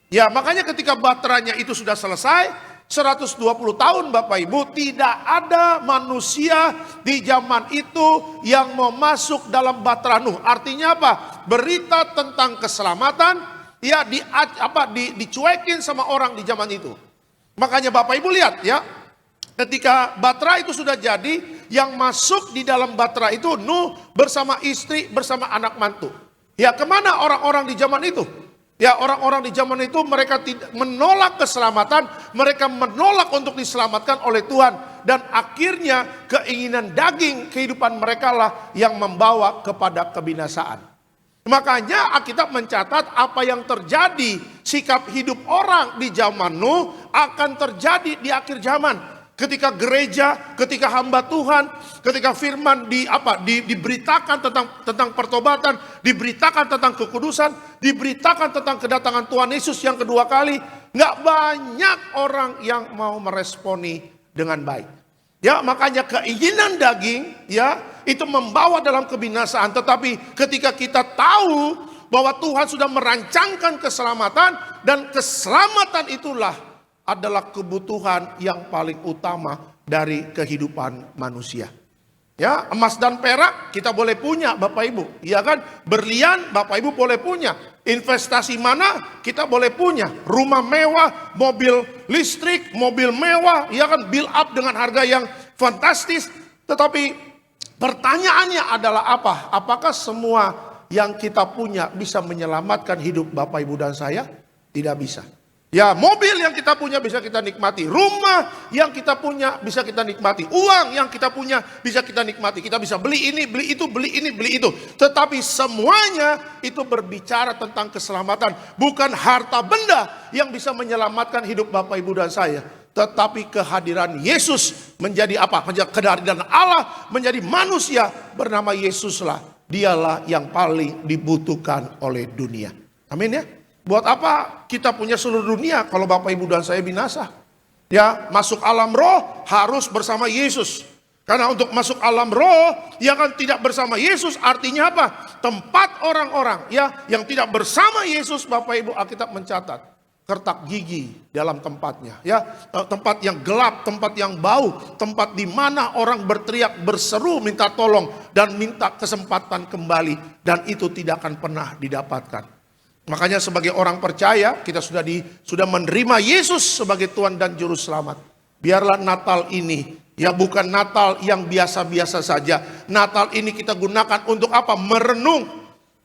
[SPEAKER 4] Ya, makanya ketika batranya itu sudah selesai 120 tahun Bapak Ibu, tidak ada manusia di zaman itu yang mau masuk dalam batra Nuh. Artinya apa? Berita tentang keselamatan ya dicuekin sama orang di zaman itu. Makanya Bapak Ibu lihat ya, ketika batra itu sudah jadi, yang masuk di dalam batra itu Nuh bersama istri, bersama anak mantu. Ya, kemana orang-orang di zaman itu? Ya, orang-orang di zaman itu mereka menolak keselamatan, mereka menolak untuk diselamatkan oleh Tuhan. dan akhirnya keinginan daging kehidupan mereka lah yang membawa kepada kebinasaan. Makanya Alkitab mencatat apa yang terjadi sikap hidup orang di zaman Nuh akan terjadi di akhir zaman. Ketika gereja, ketika hamba Tuhan, ketika firman diberitakan tentang pertobatan, diberitakan tentang kekudusan, diberitakan tentang kedatangan Tuhan Yesus yang kedua kali, nggak banyak orang yang mau meresponi dengan baik. Ya, makanya keinginan daging ya itu membawa dalam kebinasaan. Tetapi ketika kita tahu bahwa Tuhan sudah merancangkan keselamatan, dan keselamatan itulah adalah kebutuhan yang paling utama dari kehidupan manusia. Ya, emas dan perak kita boleh punya Bapak Ibu, ya kan? Berlian Bapak Ibu boleh punya. Investasi mana kita boleh punya. Rumah mewah, mobil listrik, mobil mewah, ya kan? Build up dengan harga yang fantastis. Tetapi pertanyaannya adalah apa? Apakah semua yang kita punya bisa menyelamatkan hidup Bapak Ibu dan saya? Tidak bisa. Ya, mobil yang kita punya bisa kita nikmati. Rumah yang kita punya bisa kita nikmati. Uang yang kita punya bisa kita nikmati. Kita bisa beli ini, beli itu, beli ini, beli itu. Tetapi semuanya itu berbicara tentang keselamatan. Bukan harta benda yang bisa menyelamatkan hidup Bapak, Ibu, dan saya. Tetapi kehadiran Yesus menjadi apa? Kehadiran Allah menjadi manusia bernama Yesuslah. Dialah yang paling dibutuhkan oleh dunia. Amin ya. Buat apa kita punya seluruh dunia kalau Bapak, Ibu, dan saya binasa? Ya, masuk alam roh harus bersama Yesus. Karena untuk masuk alam roh yang kan tidak bersama Yesus artinya apa? Tempat orang-orang ya yang tidak bersama Yesus, Bapak Ibu, Alkitab mencatat kertak gigi dalam tempatnya, ya, tempat yang gelap, tempat yang bau, tempat di mana orang berteriak, berseru minta tolong dan minta kesempatan kembali, dan itu tidak akan pernah didapatkan. Makanya sebagai orang percaya kita sudah menerima Yesus sebagai Tuhan dan Juru Selamat. Biarlah Natal ini ya bukan Natal yang biasa-biasa saja. Natal ini kita gunakan untuk apa? Merenung.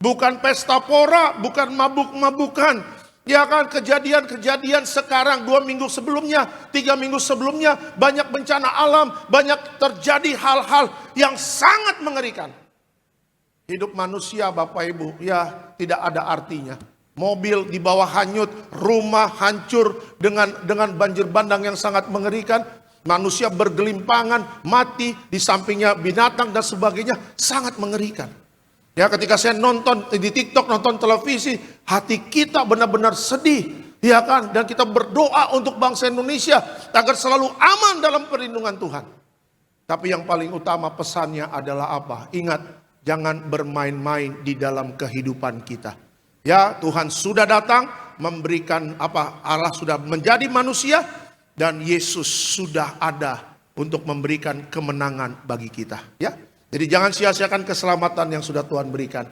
[SPEAKER 4] Bukan pesta pora, bukan mabuk-mabukan. Ya kan, kejadian-kejadian sekarang 2 minggu sebelumnya, 3 minggu sebelumnya, banyak bencana alam, banyak terjadi hal-hal yang sangat mengerikan. Hidup manusia Bapak Ibu ya tidak ada artinya. Mobil di bawah hanyut, rumah hancur dengan banjir bandang yang sangat mengerikan. Manusia bergelimpangan, mati, di sampingnya binatang dan sebagainya, sangat mengerikan. Ya, ketika saya nonton di TikTok, nonton televisi, hati kita benar-benar sedih, ya kan? Dan kita berdoa untuk bangsa Indonesia agar selalu aman dalam perlindungan Tuhan. Tapi yang paling utama pesannya adalah apa? Ingat, jangan bermain-main di dalam kehidupan kita. Ya, Tuhan sudah datang memberikan apa? Allah sudah menjadi manusia dan Yesus sudah ada untuk memberikan kemenangan bagi kita, ya. Jadi jangan sia-siakan keselamatan yang sudah Tuhan berikan.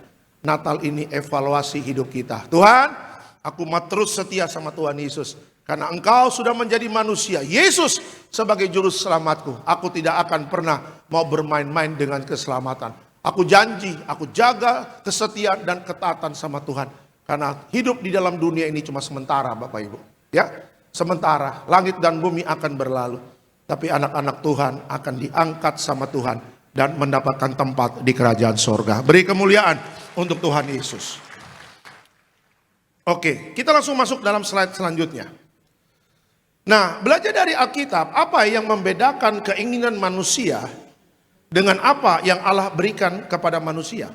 [SPEAKER 4] Natal ini evaluasi hidup kita. Tuhan, aku mau terus setia sama Tuhan Yesus karena Engkau sudah menjadi manusia. Yesus sebagai juru selamatku. Aku tidak akan pernah mau bermain-main dengan keselamatan. Aku janji, aku jaga kesetiaan dan ketaatan sama Tuhan. Karena hidup di dalam dunia ini cuma sementara Bapak Ibu. Ya, sementara. Langit dan bumi akan berlalu. Tapi anak-anak Tuhan akan diangkat sama Tuhan. Dan mendapatkan tempat di kerajaan sorga. Beri kemuliaan untuk Tuhan Yesus. Oke, kita langsung masuk dalam slide selanjutnya. Nah, belajar dari Alkitab, apa yang membedakan keinginan manusia dengan apa yang Allah berikan kepada manusia?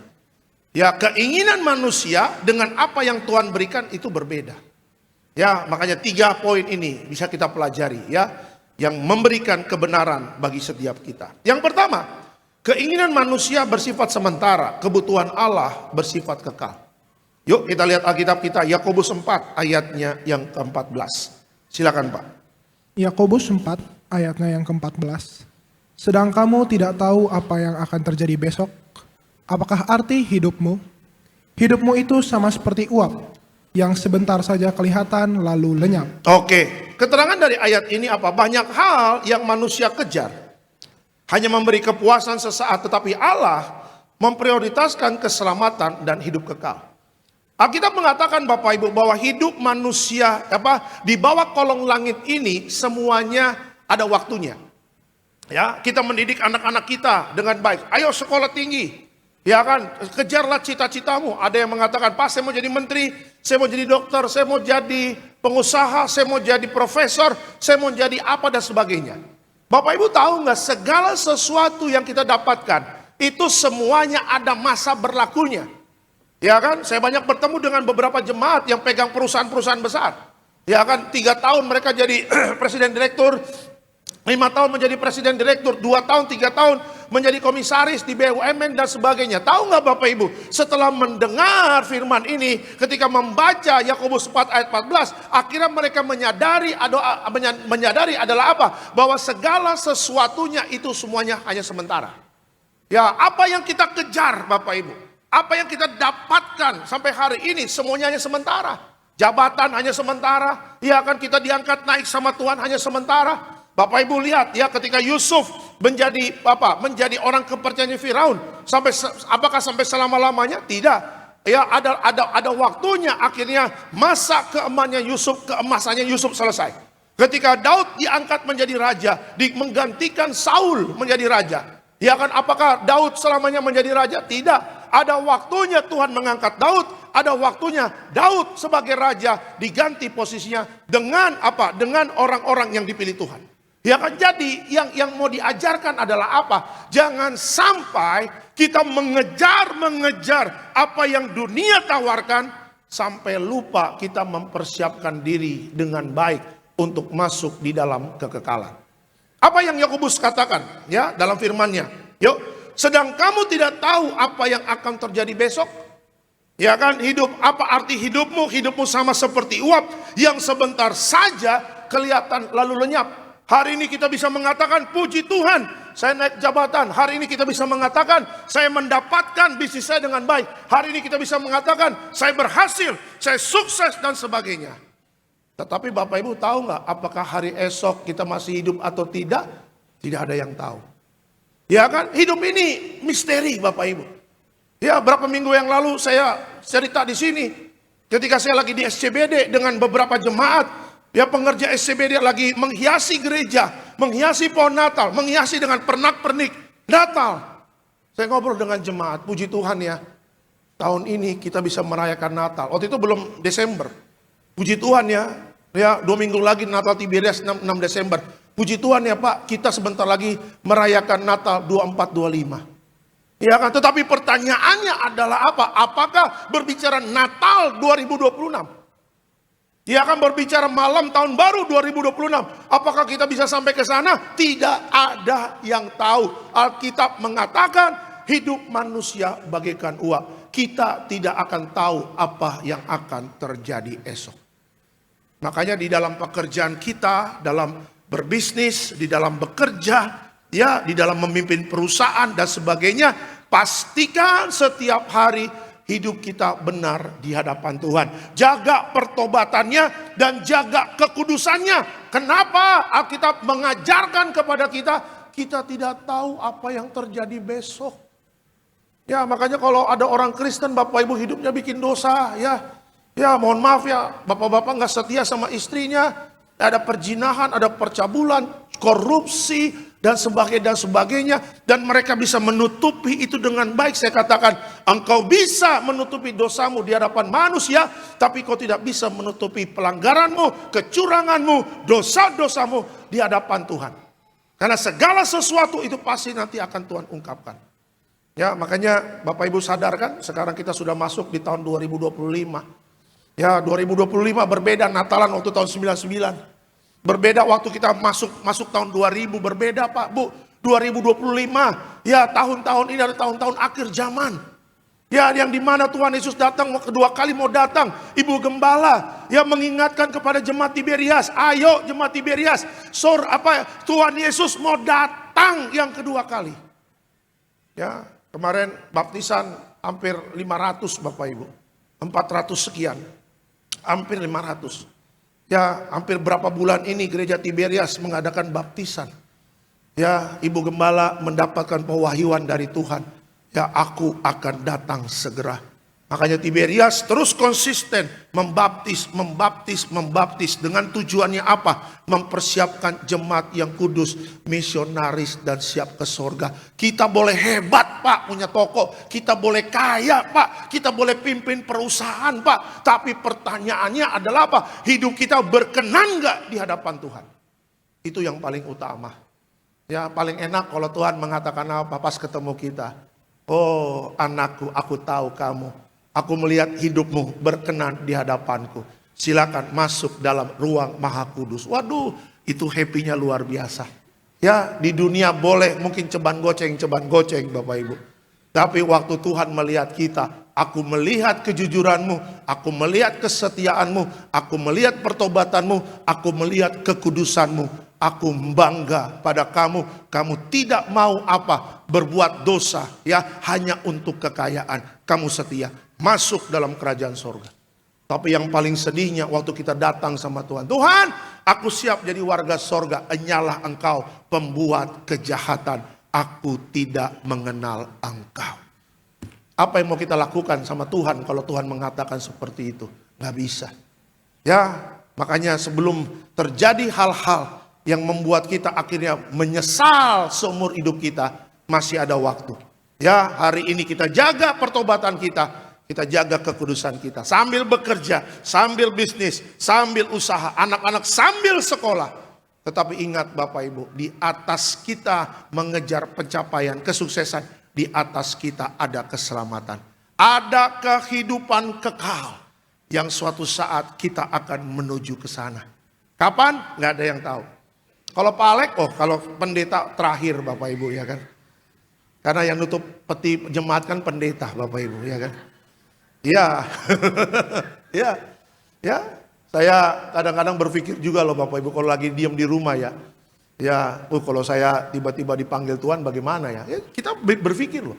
[SPEAKER 4] Ya, keinginan manusia dengan apa yang Tuhan berikan itu berbeda. Ya, makanya 3 poin ini bisa kita pelajari ya, yang memberikan kebenaran bagi setiap kita. Yang pertama, keinginan manusia bersifat sementara, kebutuhan Allah bersifat kekal. Yuk kita lihat Alkitab kita, Yakobus 4 ayatnya yang ke-14. Silakan Pak.
[SPEAKER 5] Yakobus 4 ayatnya yang ke-14. Sedang kamu tidak tahu apa yang akan terjadi besok. Apakah arti hidupmu? Hidupmu itu sama seperti uap yang sebentar saja kelihatan lalu lenyap.
[SPEAKER 4] Oke, keterangan dari ayat ini apa? Banyak hal yang manusia kejar. Hanya memberi kepuasan sesaat, tetapi Allah memprioritaskan keselamatan dan hidup kekal. Alkitab mengatakan Bapak Ibu bahwa hidup manusia di bawah kolong langit ini semuanya ada waktunya. Ya, kita mendidik anak-anak kita dengan baik. Ayo sekolah tinggi. Ya kan, kejarlah cita-citamu. Ada yang mengatakan, Pak, saya mau jadi menteri, saya mau jadi dokter, saya mau jadi pengusaha, saya mau jadi profesor, saya mau jadi apa dan sebagainya. Bapak Ibu tahu nggak, segala sesuatu yang kita dapatkan itu semuanya ada masa berlakunya. Ya kan, saya banyak bertemu dengan beberapa jemaat yang pegang perusahaan-perusahaan besar. Ya kan, 3 tahun mereka jadi presiden direktur, 5 tahun menjadi presiden direktur, 2 tahun, 3 tahun menjadi komisaris di BUMN dan sebagainya. Tahu nggak Bapak Ibu, setelah mendengar firman ini, ketika membaca Yakobus 4 ayat 14, akhirnya mereka menyadari adalah apa? Bahwa segala sesuatunya itu semuanya hanya sementara. Ya, apa yang kita kejar Bapak Ibu, apa yang kita dapatkan sampai hari ini semuanya hanya sementara. Jabatan hanya sementara, ya kan, kita diangkat naik sama Tuhan hanya sementara. Bapak Ibu lihat ya, ketika Yusuf menjadi orang kepercayaan Firaun, apakah sampai selama-lamanya? Tidak. Ya, ada waktunya, akhirnya masa keemasannya Yusuf selesai. Ketika Daud diangkat menjadi raja, menggantikan Saul menjadi raja. Ya kan, apakah Daud selamanya menjadi raja? Tidak. Ada waktunya Tuhan mengangkat Daud, ada waktunya Daud sebagai raja diganti posisinya dengan apa? Dengan orang-orang yang dipilih Tuhan. Ya kan, jadi yang mau diajarkan adalah apa? Jangan sampai kita mengejar apa yang dunia tawarkan sampai lupa kita mempersiapkan diri dengan baik untuk masuk di dalam kekekalan. Apa yang Yakobus katakan ya dalam firman-Nya? Yuk, sedang kamu tidak tahu apa yang akan terjadi besok. Ya kan, apa arti hidupmu? Hidupmu sama seperti uap yang sebentar saja kelihatan lalu lenyap. Hari ini kita bisa mengatakan, puji Tuhan, saya naik jabatan. Hari ini kita bisa mengatakan, saya mendapatkan bisnis saya dengan baik. Hari ini kita bisa mengatakan, saya berhasil, saya sukses dan sebagainya. Tetapi Bapak Ibu tahu nggak, apakah hari esok kita masih hidup atau tidak? Tidak ada yang tahu. Ya kan, hidup ini misteri Bapak Ibu. Ya, berapa minggu yang lalu saya cerita di sini, ketika saya lagi di SCBD dengan beberapa jemaat. Ya, pengerja SCBD lagi menghiasi gereja, menghiasi pohon Natal, menghiasi dengan pernak-pernik Natal. Saya ngobrol dengan jemaat, puji Tuhan ya, tahun ini kita bisa merayakan Natal. Waktu itu belum Desember. Puji Tuhan ya 2 minggu lagi Natal Tiberias 6 Desember. Puji Tuhan ya Pak, kita sebentar lagi merayakan Natal 24-25. Ya kan, tetapi pertanyaannya adalah apa? Apakah berbicara Natal 2026? Dia akan berbicara malam tahun baru 2026. Apakah kita bisa sampai ke sana? Tidak ada yang tahu. Alkitab mengatakan hidup manusia bagaikan uap. Kita tidak akan tahu apa yang akan terjadi esok. Makanya di dalam pekerjaan kita, dalam berbisnis, di dalam bekerja, ya, di dalam memimpin perusahaan dan sebagainya, pastikan setiap hari hidup kita benar di hadapan Tuhan. Jaga pertobatannya dan jaga kekudusannya. Kenapa Alkitab mengajarkan kepada kita, kita tidak tahu apa yang terjadi besok. Ya, makanya kalau ada orang Kristen, Bapak Ibu hidupnya bikin dosa, ya mohon maaf ya, bapak-bapak nggak setia sama istrinya, ada perjinahan, ada percabulan, korupsi, dan sebagainya, dan mereka bisa menutupi itu dengan baik. Saya katakan, engkau bisa menutupi dosamu di hadapan manusia, tapi kau tidak bisa menutupi pelanggaranmu, kecuranganmu, dosa-dosamu di hadapan Tuhan. Karena segala sesuatu itu pasti nanti akan Tuhan ungkapkan. Ya, makanya Bapak Ibu sadar kan, sekarang kita sudah masuk di tahun 2025. Ya, 2025 berbeda Natalan waktu tahun 99. Berbeda waktu kita masuk tahun 2000, berbeda Pak, Bu. 2025, ya tahun-tahun ini adalah tahun-tahun akhir zaman. Ya, yang dimana Tuhan Yesus datang kedua kali mau datang. Ibu Gembala yang mengingatkan kepada jemaat Tiberias, ayo jemaat Tiberias, Tuhan Yesus mau datang yang kedua kali. Ya, kemarin baptisan hampir 500 Bapak Ibu. 400 sekian. Hampir 500. Ya, hampir berapa bulan ini gereja Tiberias mengadakan baptisan. Ya, Ibu Gembala mendapatkan pewahyuan dari Tuhan. Ya, aku akan datang segera. Makanya Tiberias terus konsisten membaptis dengan tujuannya apa? Mempersiapkan jemaat yang kudus, misionaris dan siap ke sorga. Kita boleh hebat Pak punya toko, kita boleh kaya Pak, kita boleh pimpin perusahaan Pak. Tapi pertanyaannya adalah apa? Hidup kita berkenan gak di hadapan Tuhan? Itu yang paling utama. Ya paling enak kalau Tuhan mengatakan apa pas ketemu kita. Oh anakku, aku tahu kamu. Aku melihat hidupmu berkenan di hadapanku. Silakan masuk dalam ruang Maha Kudus. Waduh, itu happy-nya luar biasa. Ya, di dunia boleh mungkin ceban goceng Bapak Ibu. Tapi waktu Tuhan melihat kita, aku melihat kejujuranmu, aku melihat kesetiaanmu, aku melihat pertobatanmu, aku melihat kekudusanmu. Aku bangga pada kamu. Kamu tidak mau apa? Berbuat dosa ya, hanya untuk kekayaan. Kamu setia. Masuk dalam kerajaan sorga. Tapi yang paling sedihnya waktu kita datang sama Tuhan. Tuhan, aku siap jadi warga sorga. Enyalah engkau pembuat kejahatan. Aku tidak mengenal engkau. Apa yang mau kita lakukan sama Tuhan kalau Tuhan mengatakan seperti itu? Gak bisa. Ya, makanya sebelum terjadi hal-hal yang membuat kita akhirnya menyesal seumur hidup kita, masih ada waktu. Ya, hari ini kita jaga pertobatan kita. Kita jaga kekudusan kita. Sambil bekerja, sambil bisnis, sambil usaha. Anak-anak sambil sekolah. Tetapi ingat Bapak Ibu, di atas kita mengejar pencapaian, kesuksesan. Di atas kita ada keselamatan. Ada kehidupan kekal. Yang suatu saat kita akan menuju ke sana. Kapan? Nggak ada yang tahu. Kalau Pak Alek, kalau pendeta terakhir Bapak Ibu ya kan. Karena yang nutup peti jemaat kan pendeta Bapak Ibu ya kan. Ya, ya, saya kadang-kadang berpikir juga loh Bapak Ibu kalau lagi diam di rumah ya. Ya, kalau saya tiba-tiba dipanggil Tuhan bagaimana ya? Kita berpikir loh.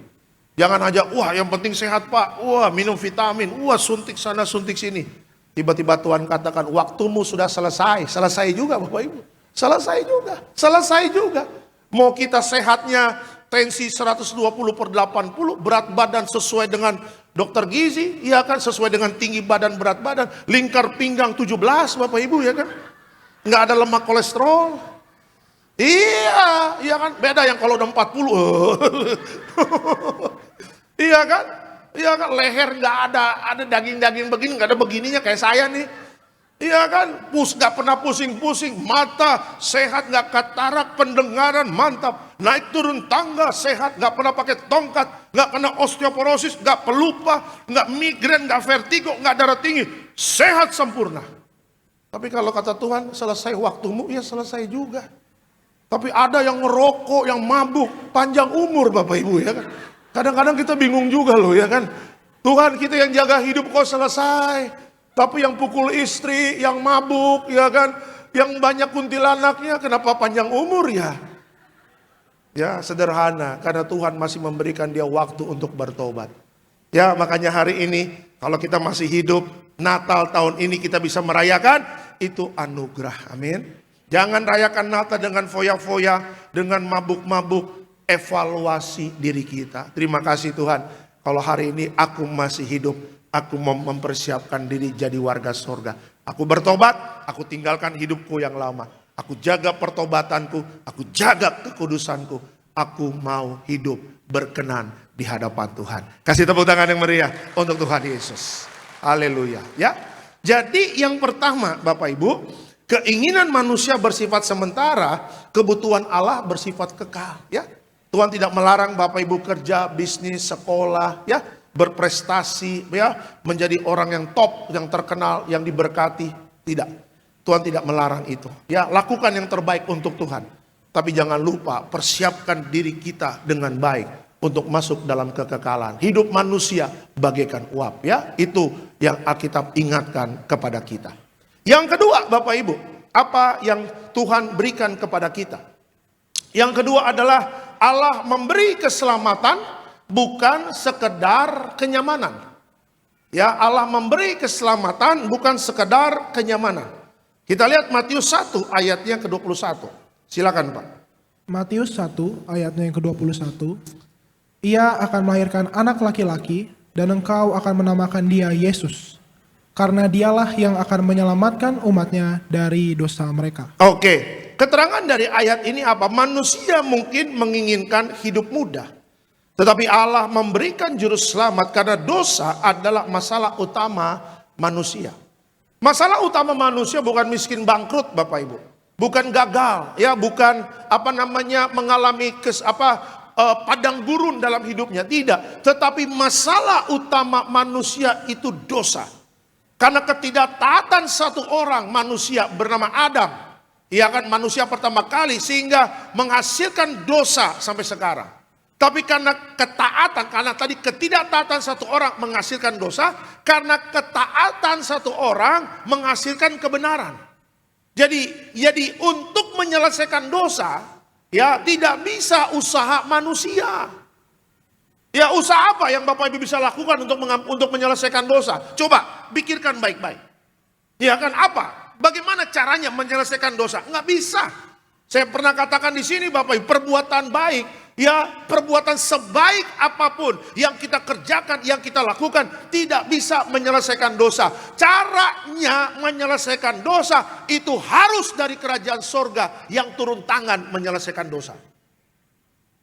[SPEAKER 4] Jangan aja, wah yang penting sehat Pak, wah minum vitamin, wah suntik sana suntik sini. Tiba-tiba Tuhan katakan waktumu sudah selesai, selesai juga Bapak Ibu. Selesai juga. Mau kita sehatnya tensi 120/80, berat badan sesuai dengan dokter gizi, iya kan, sesuai dengan tinggi badan, berat badan, lingkar pinggang 17 Bapak Ibu ya kan. Nggak ada lemak kolesterol. Iya kan, beda yang kalau udah 40. Iya kan? Leher nggak ada daging-daging begini, nggak ada begininya kayak saya nih. Iya kan, nggak pernah pusing-pusing, mata sehat, nggak katarak, pendengaran mantap, naik turun tangga sehat, nggak pernah pakai tongkat, nggak kena osteoporosis, nggak pelupa, nggak migrain, nggak vertigo, nggak darah tinggi, sehat sempurna. Tapi kalau kata Tuhan, selesai waktumu, ya selesai juga. Tapi ada yang ngerokok, yang mabuk, panjang umur Bapak Ibu ya kan. Kadang-kadang kita bingung juga loh ya kan. Tuhan kita yang jaga hidup kok selesai. Tapi yang pukul istri, yang mabuk, ya kan, yang banyak kuntilanaknya, kenapa panjang umur ya? Ya sederhana, karena Tuhan masih memberikan dia waktu untuk bertobat. Ya makanya hari ini, kalau kita masih hidup, Natal tahun ini kita bisa merayakan, itu anugerah, amin. Jangan rayakan Natal dengan foya-foya, dengan mabuk-mabuk, evaluasi diri kita. Terima kasih Tuhan, kalau hari ini aku masih hidup. Aku mempersiapkan diri jadi warga sorga. Aku bertobat, aku tinggalkan hidupku yang lama. Aku jaga pertobatanku, aku jaga kekudusanku. Aku mau hidup berkenan di hadapan Tuhan. Kasih tepuk tangan yang meriah untuk Tuhan Yesus. Haleluya. Ya. Jadi yang pertama Bapak Ibu, keinginan manusia bersifat sementara, kebutuhan Allah bersifat kekal. Ya. Tuhan tidak melarang Bapak Ibu kerja, bisnis, sekolah, ya. Berprestasi ya, menjadi orang yang top, yang terkenal, yang diberkati. Tidak, Tuhan tidak melarang itu ya. Lakukan yang terbaik untuk Tuhan. Tapi jangan lupa persiapkan diri kita dengan baik untuk masuk dalam kekekalan. Hidup manusia bagaikan uap ya. Itu yang Alkitab ingatkan kepada kita. Yang kedua Bapak Ibu, apa yang Tuhan berikan kepada kita? Yang kedua adalah Allah memberi keselamatan bukan sekedar kenyamanan. Ya, Allah memberi keselamatan bukan sekedar kenyamanan. Kita lihat Matius 1 ayatnya ke-21. Silakan Pak.
[SPEAKER 5] Matius 1 ayatnya yang ke-21. Ia akan melahirkan anak laki-laki dan engkau akan menamakan dia Yesus, karena dialah yang akan menyelamatkan umatnya dari dosa mereka.
[SPEAKER 4] Oke, keterangan dari ayat ini apa? Manusia mungkin menginginkan hidup mudah, tetapi Allah memberikan juru selamat karena dosa adalah masalah utama manusia. Masalah utama manusia bukan miskin bangkrut, Bapak Ibu. Bukan gagal, ya, bukan mengalami padang gurun dalam hidupnya, tidak. Tetapi masalah utama manusia itu dosa. Karena ketidaktaatan satu orang manusia bernama Adam, ya kan, manusia pertama kali, sehingga menghasilkan dosa sampai sekarang. Tapi karena ketaatan, karena tadi ketidaktaatan satu orang menghasilkan dosa, karena ketaatan satu orang menghasilkan kebenaran. Jadi untuk menyelesaikan dosa, ya, tidak bisa usaha manusia. Ya, usaha apa yang Bapak Ibu bisa lakukan untuk menyelesaikan dosa? Coba pikirkan baik-baik. Ya kan, apa? Bagaimana caranya menyelesaikan dosa? Nggak bisa. Saya pernah katakan di sini, Bapak Ibu, perbuatan baik, ya, perbuatan sebaik apapun yang kita kerjakan, yang kita lakukan, tidak bisa menyelesaikan dosa. Caranya menyelesaikan dosa itu harus dari kerajaan sorga yang turun tangan menyelesaikan dosa.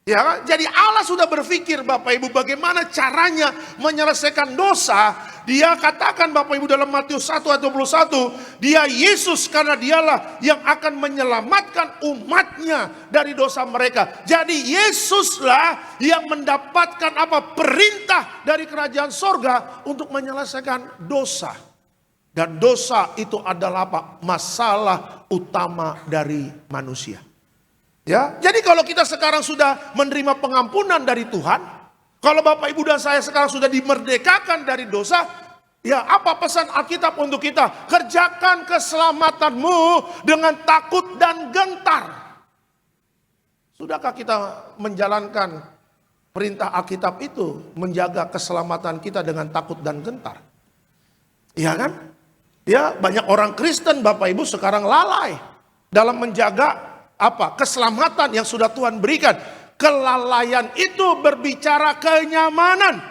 [SPEAKER 4] Ya, jadi Allah sudah berpikir, Bapak Ibu, bagaimana caranya menyelesaikan dosa. Dia katakan, Bapak Ibu, dalam Matius 1 ayat 21, dia Yesus karena dialah yang akan menyelamatkan umatnya dari dosa mereka. Jadi Yesuslah yang mendapatkan perintah dari kerajaan sorga untuk menyelesaikan dosa. Dan dosa itu adalah masalah utama dari manusia. Ya, jadi kalau kita sekarang sudah menerima pengampunan dari Tuhan, kalau Bapak Ibu dan saya sekarang sudah dimerdekakan dari dosa, ya, apa pesan Alkitab untuk kita? Kerjakan keselamatanmu dengan takut dan gentar. Sudahkah kita menjalankan perintah Alkitab itu, menjaga keselamatan kita dengan takut dan gentar? Iya kan? Ya, banyak orang Kristen, Bapak Ibu, sekarang lalai dalam menjaga keselamatan yang sudah Tuhan berikan. Kelalaian itu berbicara kenyamanan.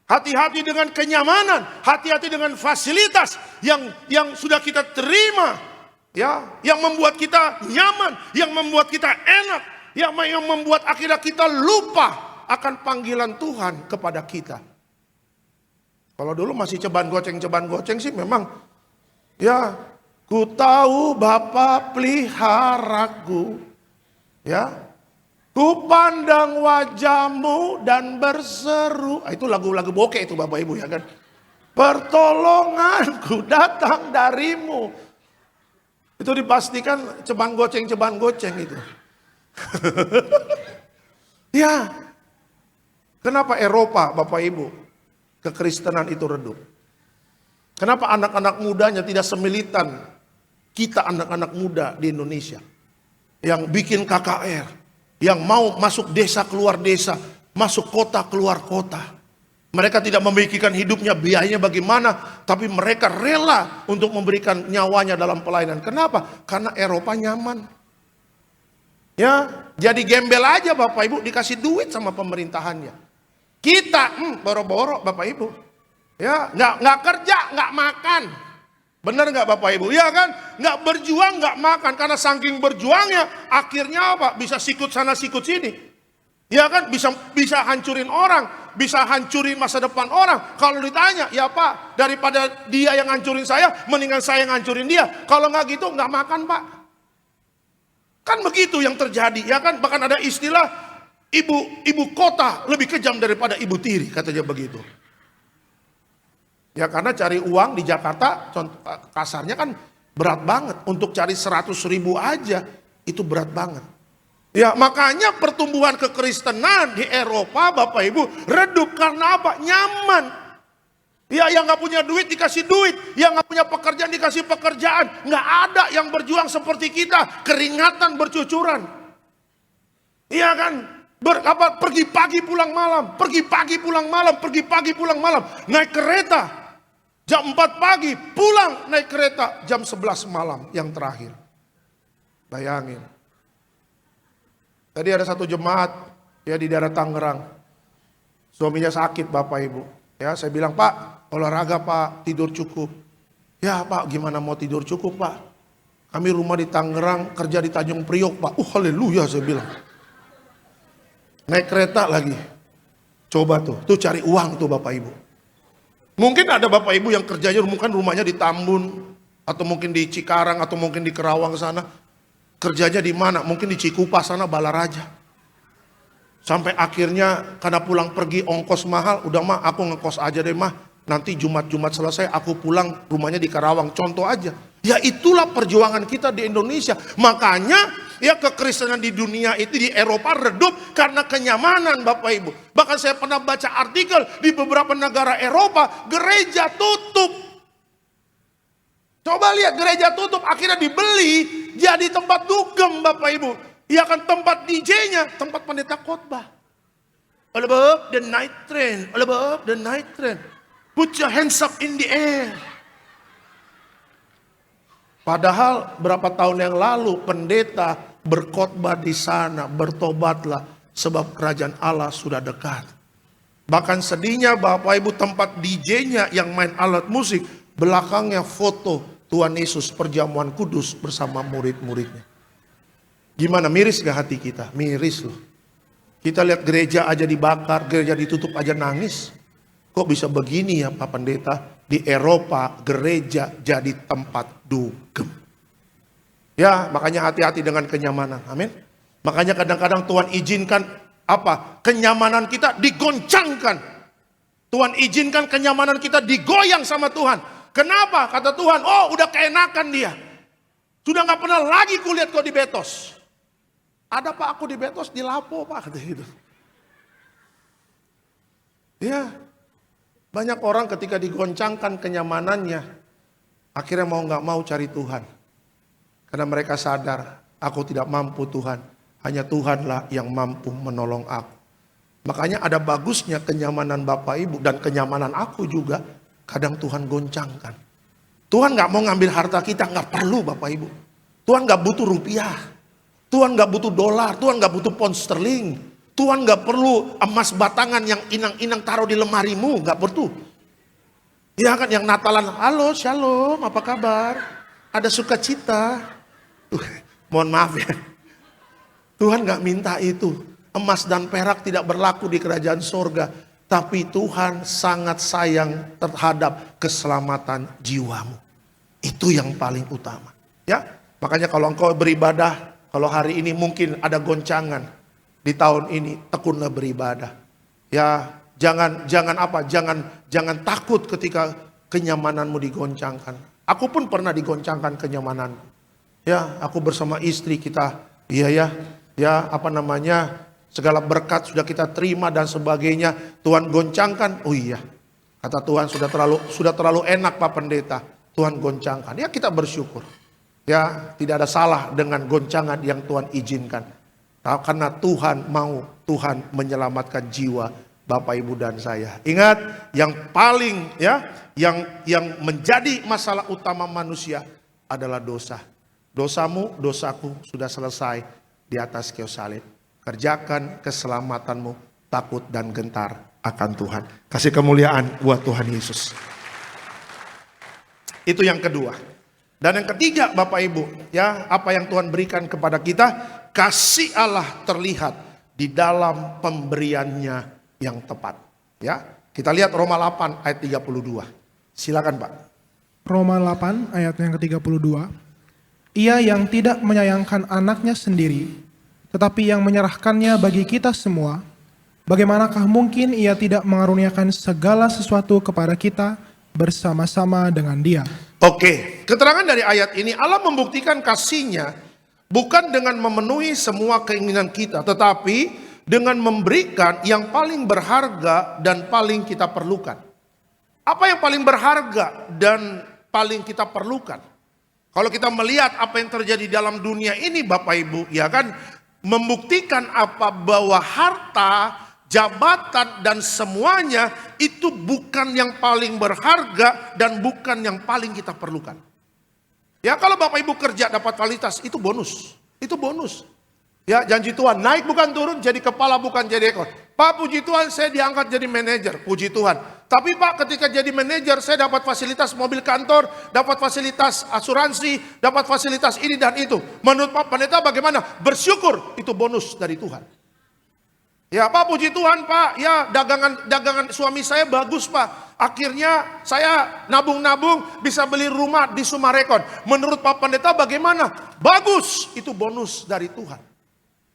[SPEAKER 4] Hati-hati dengan kenyamanan, hati-hati dengan fasilitas yang sudah kita terima, ya, yang membuat kita nyaman, yang membuat kita enak, yang membuat akhirnya kita lupa akan panggilan Tuhan kepada kita. Kalau dulu masih ceban goceng sih memang, ya, ku tahu Bapa peliharaku, ya, ku pandang wajahmu dan berseru. Itu lagu-lagu bokeh itu, Bapak Ibu, ya kan. Pertolonganku datang darimu. Itu dipastikan ceban goceng itu. Ya, kenapa Eropa, Bapak Ibu, kekristenan itu redup? Kenapa anak-anak mudanya tidak semilitan kita anak-anak muda di Indonesia? Yang bikin KKR, yang mau masuk desa keluar desa, masuk kota keluar kota. Mereka tidak memikirkan hidupnya, biayanya bagaimana, tapi mereka rela untuk memberikan nyawanya dalam pelayanan. Kenapa? Karena Eropa nyaman. Ya, jadi gembel aja Bapak Ibu, dikasih duit sama pemerintahannya. Kita boro-boro Bapak Ibu. Ya, nggak kerja, nggak makan. Benar nggak Bapak Ibu? Ya kan? Nggak berjuang, nggak makan. Karena saking berjuangnya, akhirnya bisa sikut sana sikut sini. Ya kan? Bisa hancurin orang, bisa hancurin masa depan orang. Kalau ditanya, ya Pak, daripada dia yang hancurin saya, mendingan saya yang hancurin dia. Kalau nggak gitu, nggak makan Pak. Kan begitu yang terjadi, ya kan? Bahkan ada istilah ibu kota lebih kejam daripada ibu tiri, katanya begitu. Ya karena cari uang di Jakarta, kasarnya kan berat banget. Untuk cari 100.000 aja, itu berat banget. Ya makanya pertumbuhan kekristenan di Eropa, Bapak Ibu, redup karena apa? Nyaman. Ya yang gak punya duit dikasih duit, yang gak punya pekerjaan dikasih pekerjaan. Gak ada yang berjuang seperti kita, keringatan bercucuran. Iya kan? Pergi pagi pulang malam, pergi pagi pulang malam, pergi pagi pulang malam. Naik kereta. Jam 4 pagi pulang naik kereta jam 11 malam yang terakhir. Bayangin. Tadi ada satu jemaat ya di daerah Tangerang. Suaminya sakit Bapak Ibu. Ya, saya bilang, Pak, olahraga Pak, tidur cukup. Ya Pak, gimana mau tidur cukup Pak? Kami rumah di Tangerang, kerja di Tanjung Priok Pak. Haleluya saya bilang. Naik kereta lagi. Coba tuh cari uang tuh Bapak Ibu. Mungkin ada Bapak Ibu yang kerjanya mungkin rumahnya di Tambun, atau mungkin di Cikarang, atau mungkin di Kerawang sana. Kerjanya di mana? Mungkin di Cikupa sana, Balaraja. Sampai akhirnya karena pulang pergi ongkos mahal, udah mah aku ngekos aja deh mah. Nanti Jumat-Jumat selesai aku pulang, rumahnya di Karawang, contoh aja. Ya itulah perjuangan kita di Indonesia. Makanya ya kekristenan di dunia itu di Eropa redup karena kenyamanan Bapak Ibu. Bahkan saya pernah baca artikel di beberapa negara Eropa, gereja tutup. Coba lihat, gereja tutup akhirnya dibeli jadi tempat dugem Bapak Ibu. Ya kan, tempat DJ-nya, tempat pendeta khotbah. All above the night train, all above the night train. Put your hands up in the air. Padahal berapa tahun yang lalu pendeta berkhotbah di sana, bertobatlah sebab kerajaan Allah sudah dekat. Bahkan sedihnya Bapak Ibu, tempat DJ-nya yang main alat musik, belakangnya foto Tuhan Yesus perjamuan kudus bersama murid-muridnya. Gimana, miris gak hati kita? Miris loh. Kita lihat gereja aja dibakar, gereja ditutup aja nangis. Kok bisa begini ya Pak Pendeta? Di Eropa gereja jadi tempat dugem. Ya, makanya hati-hati dengan kenyamanan. Amin. Makanya kadang-kadang Tuhan izinkan apa? Kenyamanan kita digoncangkan. Tuhan izinkan kenyamanan kita digoyang sama Tuhan. Kenapa? Kata Tuhan, oh udah keenakan dia. Sudah gak pernah lagi kulihat kau di Betos. Ada Pak, aku di Betos, di Lapo Pak, kata gitu. Ya. Banyak orang ketika digoncangkan kenyamanannya, akhirnya mau gak mau cari Tuhan. Karena mereka sadar, aku tidak mampu Tuhan. Hanya Tuhanlah yang mampu menolong aku. Makanya ada bagusnya kenyamanan Bapak Ibu dan kenyamanan aku juga. Kadang Tuhan goncangkan. Tuhan gak mau ngambil harta kita, gak perlu Bapak Ibu. Tuhan gak butuh rupiah. Tuhan gak butuh dolar, Tuhan gak butuh pound sterling. Tuhan gak perlu emas batangan yang inang-inang taruh di lemarimu, gak perlu. Ya kan, yang Natalan, halo shalom, apa kabar? Ada sukacita. Mohon maaf ya. Tuhan gak minta itu. Emas dan perak tidak berlaku di kerajaan sorga. Tapi Tuhan sangat sayang terhadap keselamatan jiwamu. Itu yang paling utama. Ya, makanya kalau engkau beribadah, kalau hari ini mungkin ada goncangan. Di tahun ini tekunlah beribadah. Ya, jangan takut ketika kenyamananmu digoncangkan. Aku pun pernah digoncangkan kenyamananku. Ya, aku bersama istri kita, segala berkat sudah kita terima dan sebagainya. Tuhan goncangkan, oh iya. Kata Tuhan sudah terlalu enak Pak Pendeta. Tuhan goncangkan. Ya, kita bersyukur. Ya, tidak ada salah dengan goncangan yang Tuhan izinkan. Karena Tuhan mau, Tuhan menyelamatkan jiwa Bapak Ibu dan saya. Ingat, yang paling yang menjadi masalah utama manusia adalah dosa. Dosamu, dosaku sudah selesai di atas kayu salib. Kerjakan keselamatanmu, takut dan gentar akan Tuhan. Kasih kemuliaan buat Tuhan Yesus. Itu yang kedua. Dan yang ketiga Bapak Ibu, ya, apa yang Tuhan berikan kepada kita? Kasih Allah terlihat di dalam pemberiannya yang tepat. Ya, kita lihat Roma 8 ayat 32. Silakan Pak.
[SPEAKER 5] Roma 8 ayat yang ke-32. Ia yang tidak menyayangkan anaknya sendiri, tetapi yang menyerahkannya bagi kita semua, bagaimanakah mungkin ia tidak mengaruniakan segala sesuatu kepada kita bersama-sama dengan dia?
[SPEAKER 4] Oke, keterangan dari ayat ini Allah membuktikan kasih-Nya bukan dengan memenuhi semua keinginan kita, tetapi dengan memberikan yang paling berharga dan paling kita perlukan. Apa yang paling berharga dan paling kita perlukan? Kalau kita melihat apa yang terjadi dalam dunia ini Bapak Ibu, ya kan, membuktikan apa bahwa harta, jabatan dan semuanya itu bukan yang paling berharga dan bukan yang paling kita perlukan. Ya, kalau Bapak Ibu kerja dapat kualitas, itu bonus. Itu bonus. Ya, janji Tuhan, naik bukan turun, jadi kepala bukan jadi ekor. Pak, puji Tuhan saya diangkat jadi manajer, puji Tuhan. Tapi Pak, ketika jadi manajer saya dapat fasilitas mobil kantor, dapat fasilitas asuransi, dapat fasilitas ini dan itu. Menurut Pak Pendeta bagaimana? Bersyukur, itu bonus dari Tuhan. Ya Pak, puji Tuhan Pak, ya dagangan suami saya bagus Pak. Akhirnya saya nabung-nabung bisa beli rumah di Sumarekon. Menurut Pak Pendeta bagaimana? Bagus, itu bonus dari Tuhan.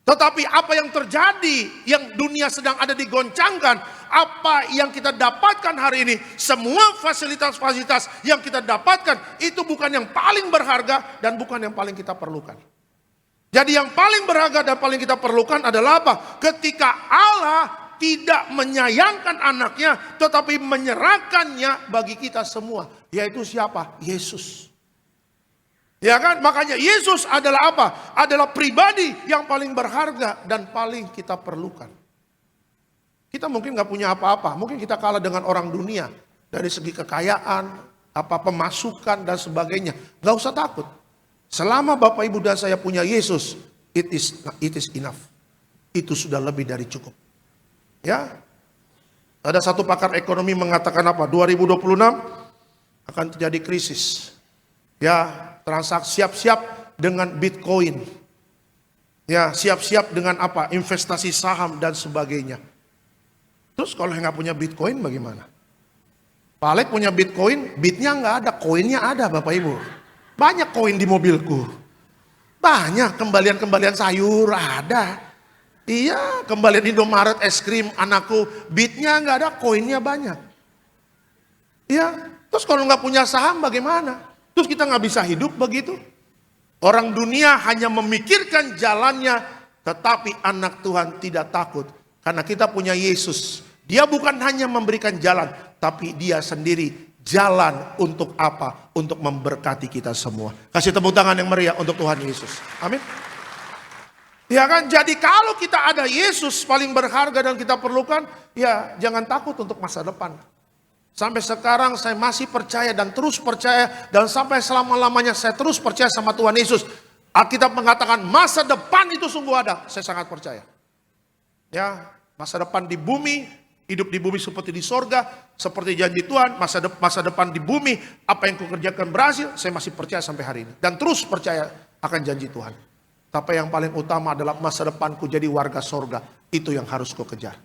[SPEAKER 4] Tetapi apa yang terjadi, yang dunia sedang ada digoncangkan, apa yang kita dapatkan hari ini, semua fasilitas-fasilitas yang kita dapatkan, itu bukan yang paling berharga dan bukan yang paling kita perlukan. Jadi yang paling berharga dan paling kita perlukan adalah apa? Ketika Allah tidak menyayangkan anaknya, tetapi menyerahkannya bagi kita semua. Yaitu siapa? Yesus. Ya kan? Makanya Yesus adalah apa? Adalah pribadi yang paling berharga dan paling kita perlukan. Kita mungkin gak punya apa-apa. Mungkin kita kalah dengan orang dunia. Dari segi kekayaan, pemasukan dan sebagainya. Gak usah takut. Selama Bapak Ibu dan saya punya Yesus, it is enough. Itu sudah lebih dari cukup. Ya. Ada satu pakar ekonomi mengatakan apa? 2026 akan terjadi krisis. Ya, transaksi siap-siap dengan Bitcoin. Ya, siap-siap dengan apa? Investasi saham dan sebagainya. Terus kalau nggak punya Bitcoin bagaimana? Pak Alek punya Bitcoin, bitnya nggak ada, koinnya ada Bapak Ibu. Banyak koin di mobilku. Banyak kembalian-kembalian sayur ada. Iya, kembalian Indomaret es krim anakku, bitnya nggak ada, koinnya banyak. Iya, terus kalau nggak punya saham bagaimana? Terus kita nggak bisa hidup begitu? Orang dunia hanya memikirkan jalannya, tetapi anak Tuhan tidak takut. Karena kita punya Yesus. Dia bukan hanya memberikan jalan, tapi dia sendiri jalan untuk apa? Untuk memberkati kita semua. Kasih tepuk tangan yang meriah untuk Tuhan Yesus. Amin. Ya kan, jadi kalau kita ada Yesus paling berharga dan kita perlukan, ya jangan takut untuk masa depan. Sampai sekarang saya masih percaya dan terus percaya. Dan sampai selama-lamanya saya terus percaya sama Tuhan Yesus. Alkitab mengatakan masa depan itu sungguh ada. Saya sangat percaya. Ya, masa depan di bumi. Hidup di bumi seperti di sorga. Seperti janji Tuhan. Masa depan di bumi. Apa yang kukerjakan berhasil. Saya masih percaya sampai hari ini. Dan terus percaya akan janji Tuhan. Tapi yang paling utama adalah masa depanku jadi warga sorga. Itu yang harus kukejar.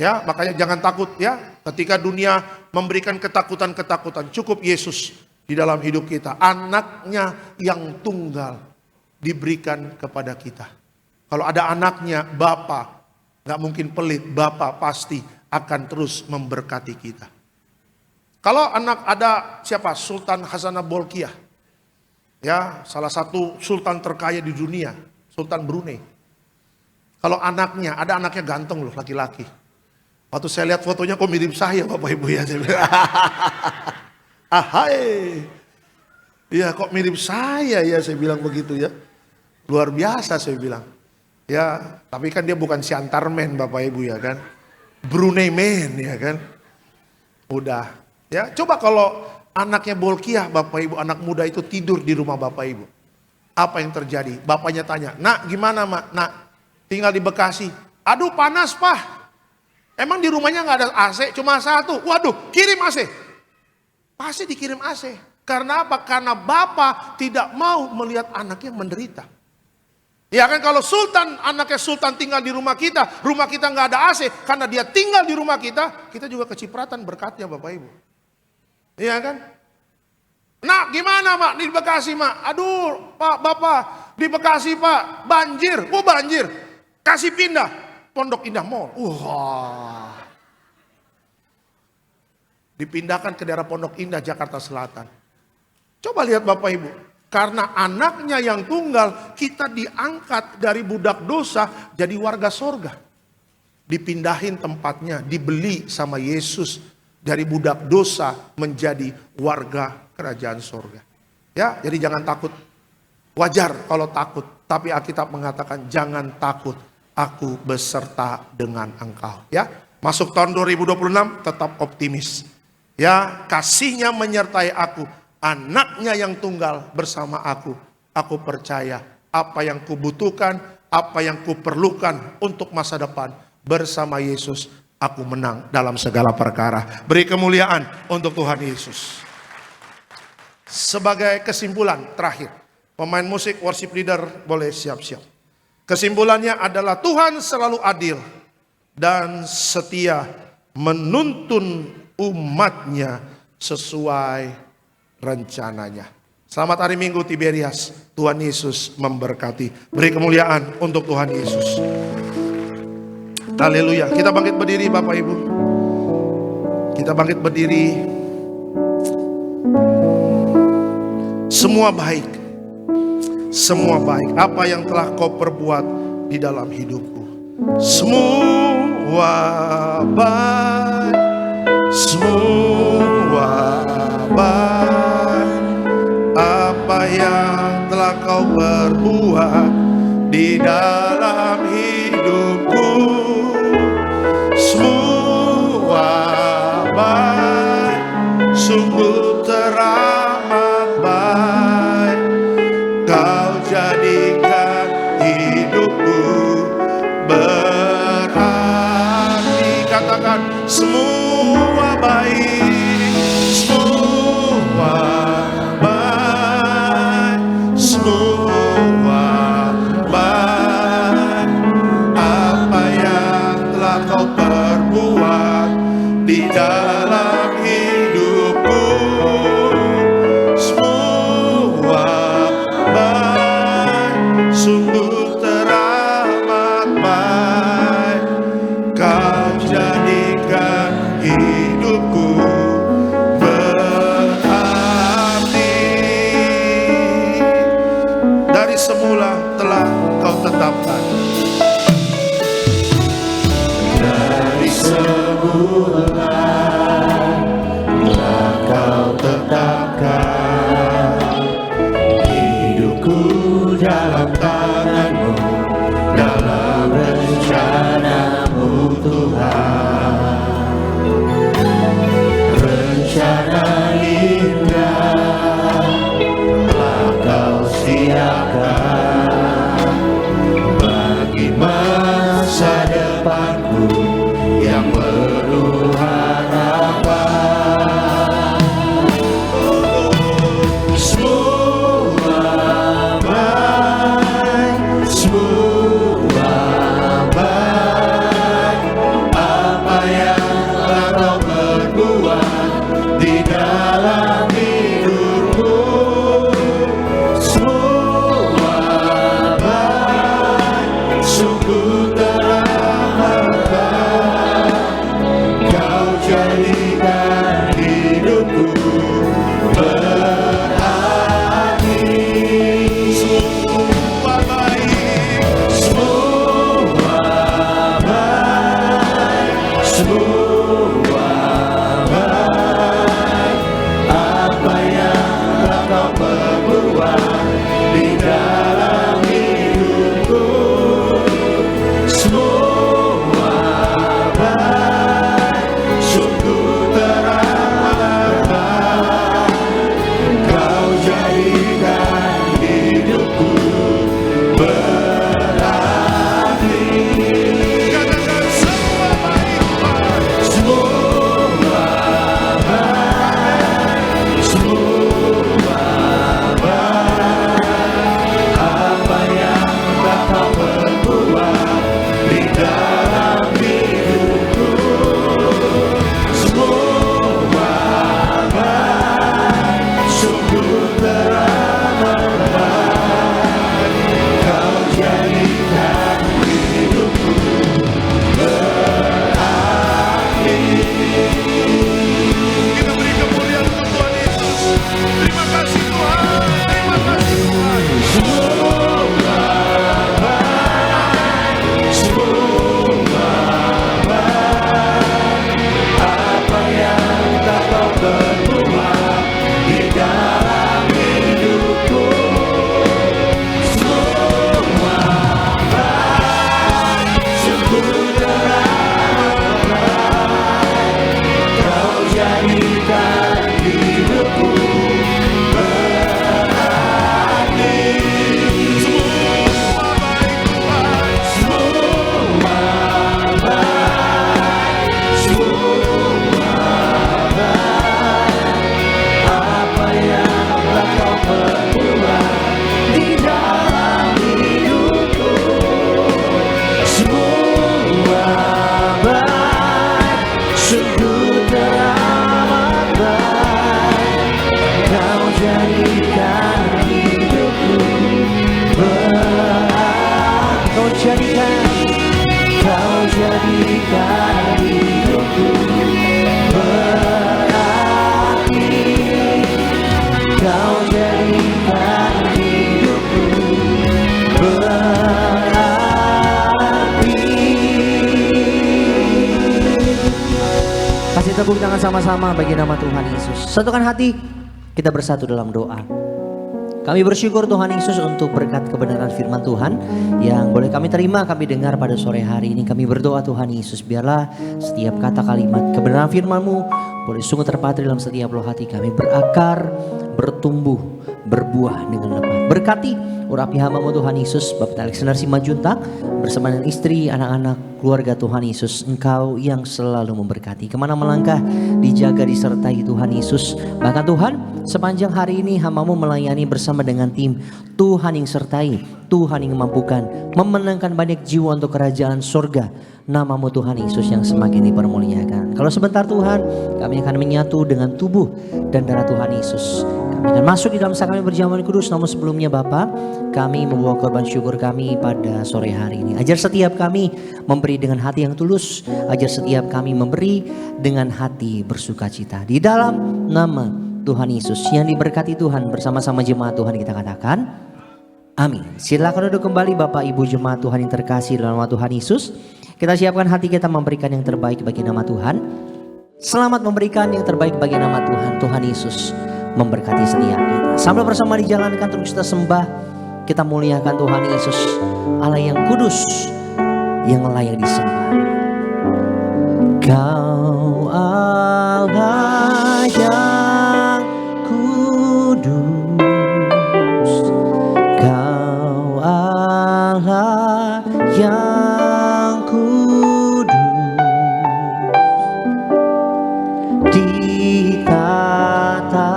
[SPEAKER 4] Ya, makanya jangan takut ya. Ketika dunia memberikan ketakutan-ketakutan, cukup Yesus di dalam hidup kita. Anaknya yang tunggal diberikan kepada kita. Kalau ada anaknya, Bapa, gak mungkin pelit. Bapa pasti akan terus memberkati kita. Kalau anak ada siapa? Sultan Hasanah Bolkiah. Ya, salah satu sultan terkaya di dunia. Sultan Brunei. Kalau anaknya, ada anaknya ganteng loh, laki-laki. Waktu saya lihat fotonya kok mirip saya Bapak Ibu ya. Saya bilang, ahai. Iya kok mirip saya ya, saya bilang begitu ya. Luar biasa saya bilang. Ya, tapi kan dia bukan Siantar Man Bapak Ibu ya kan. Brunei Man ya kan. Udah. Ya, coba kalau anaknya Bolkiah Bapak Ibu, anak muda itu tidur di rumah Bapak Ibu. Apa yang terjadi? Bapaknya tanya, "Nak, gimana, Mak? Nak, tinggal di Bekasi." "Aduh, panas, Pak." "Emang di rumahnya nggak ada AC, cuma satu." "Waduh, kirim AC." Pasti dikirim AC. Karena apa? Karena Bapak tidak mau melihat anaknya menderita. Ya kan, kalau anaknya sultan tinggal di rumah kita nggak ada AC, karena dia tinggal di rumah kita juga kecipratan berkatnya Bapak Ibu. Iya kan? "Nak, gimana Mak di Bekasi Mak?" "Aduh Pak, Bapak di Bekasi Pak, banjir." "Oh banjir, kasih pindah Pondok Indah Mall." Wah. Dipindahkan ke daerah Pondok Indah, Jakarta Selatan. Coba lihat Bapak Ibu. Karena anaknya yang tunggal, kita diangkat dari budak dosa jadi warga sorga. Dipindahin tempatnya, dibeli sama Yesus. Dari budak dosa menjadi warga kerajaan sorga. Ya, jadi jangan takut. Wajar kalau takut. Tapi Alkitab mengatakan jangan takut. Aku beserta dengan engkau. Ya, masuk tahun 2026 tetap optimis. Ya, kasihnya menyertai aku. Anaknya yang tunggal bersama aku. Aku percaya apa yang kubutuhkan, apa yang kuperlukan untuk masa depan bersama Yesus aku menang dalam segala perkara. Beri kemuliaan untuk Tuhan Yesus. Sebagai kesimpulan terakhir, pemain musik worship leader boleh siap-siap. Kesimpulannya adalah Tuhan selalu adil dan setia menuntun umatnya sesuai rencananya. Selamat hari Minggu Tiberias. Tuhan Yesus memberkati. Beri kemuliaan untuk Tuhan Yesus. Haleluya. Kita bangkit berdiri Bapak Ibu. Kita bangkit berdiri. Semua baik. Semua baik. Apa yang telah kau perbuat di dalam hidupku. Semua baik. Semua baik. Apa yang telah kau perbuat di dalam hidupku. Semua baik. Sungguh teramat baik. Kau jadikan hidupku berarti. Katakan semua baik. Semua baik. Semua baik. Apa yang telah kau perbuat di dalam hidupku. Semua baik. Sungguh teramat baik. Kau jadikan hidupku berarti. Dari semula telah kau tetapkan. Dari semula telah kau tetapkan. Hidupku dalam tangan-Mu, dalam rencana-Mu Tuhan. Rencana indah telah kau siapkan bagi masa depanku yang penuh
[SPEAKER 1] jadikan hidupku berarti, kau jadikan hidupku berarti. Kasih tepuk tangan sama-sama bagi nama Tuhan Yesus. Satukan hati, kita bersatu dalam doa. Kami bersyukur Tuhan Yesus untuk berkat kebenaran firman Tuhan yang boleh kami terima, kami dengar pada sore hari ini. Kami berdoa Tuhan Yesus, biarlah setiap kata kalimat kebenaran firman-Mu boleh sungguh terpatri dalam setiap loh hati kami, berakar, bertumbuh, berbuah dengan lebat. Berkati urapi hamba-Mu Tuhan Yesus, Bapak Alexander Simanjuntak bersama dengan istri, anak-anak, keluarga Tuhan Yesus. Engkau yang selalu memberkati, kemana melangkah dijaga, disertai Tuhan Yesus. Bahkan Tuhan, sepanjang hari ini hamba-Mu melayani bersama dengan tim, Tuhan yang sertai, Tuhan yang memampukan, memenangkan banyak jiwa untuk kerajaan surga. Nama-Mu Tuhan Yesus yang semakin dipermuliakan. Kalau sebentar Tuhan, kami akan menyatu dengan tubuh dan darah Tuhan Yesus. Kami akan masuk di dalam sakramenen perjamuan kudus. Namun sebelumnya Bapa, kami membawa korban syukur kami pada sore hari ini. Ajar setiap kami memberi dengan hati yang tulus. Ajar setiap kami memberi dengan hati bersukacita. Di dalam nama Tuhan Yesus yang diberkati Tuhan, bersama-sama jemaat Tuhan kita katakan amin. Silakan duduk kembali Bapak Ibu jemaat Tuhan yang terkasih dalam nama Tuhan Yesus. Kita siapkan hati kita memberikan yang terbaik bagi nama Tuhan. Selamat memberikan yang terbaik bagi nama Tuhan. Tuhan Yesus memberkati setiap kita. Sambil bersama dijalankan terus kita sembah, kita muliakan Tuhan Yesus, Allah yang kudus, yang layak disembah. Kau Allah yang kudus, Kau Allah yang kudus, di tata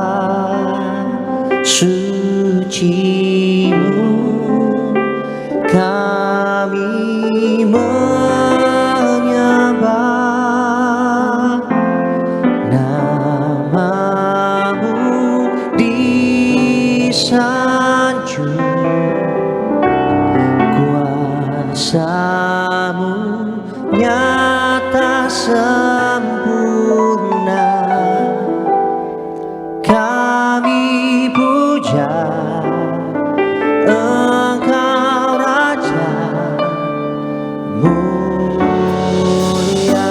[SPEAKER 1] suci-Mu kami menyembah, nama-Mu disanjung, kuasa-Mu nyata sempurna. Kami puja Engkau Raja mulia.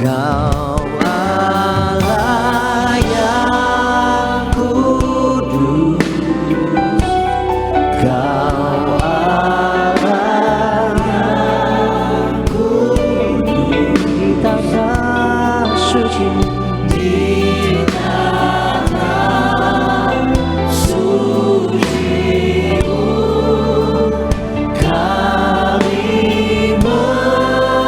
[SPEAKER 1] Kau Allah yang kudus, Kau Allah yang kudus, di tata suci, di tata suci-Mu kami menyembah,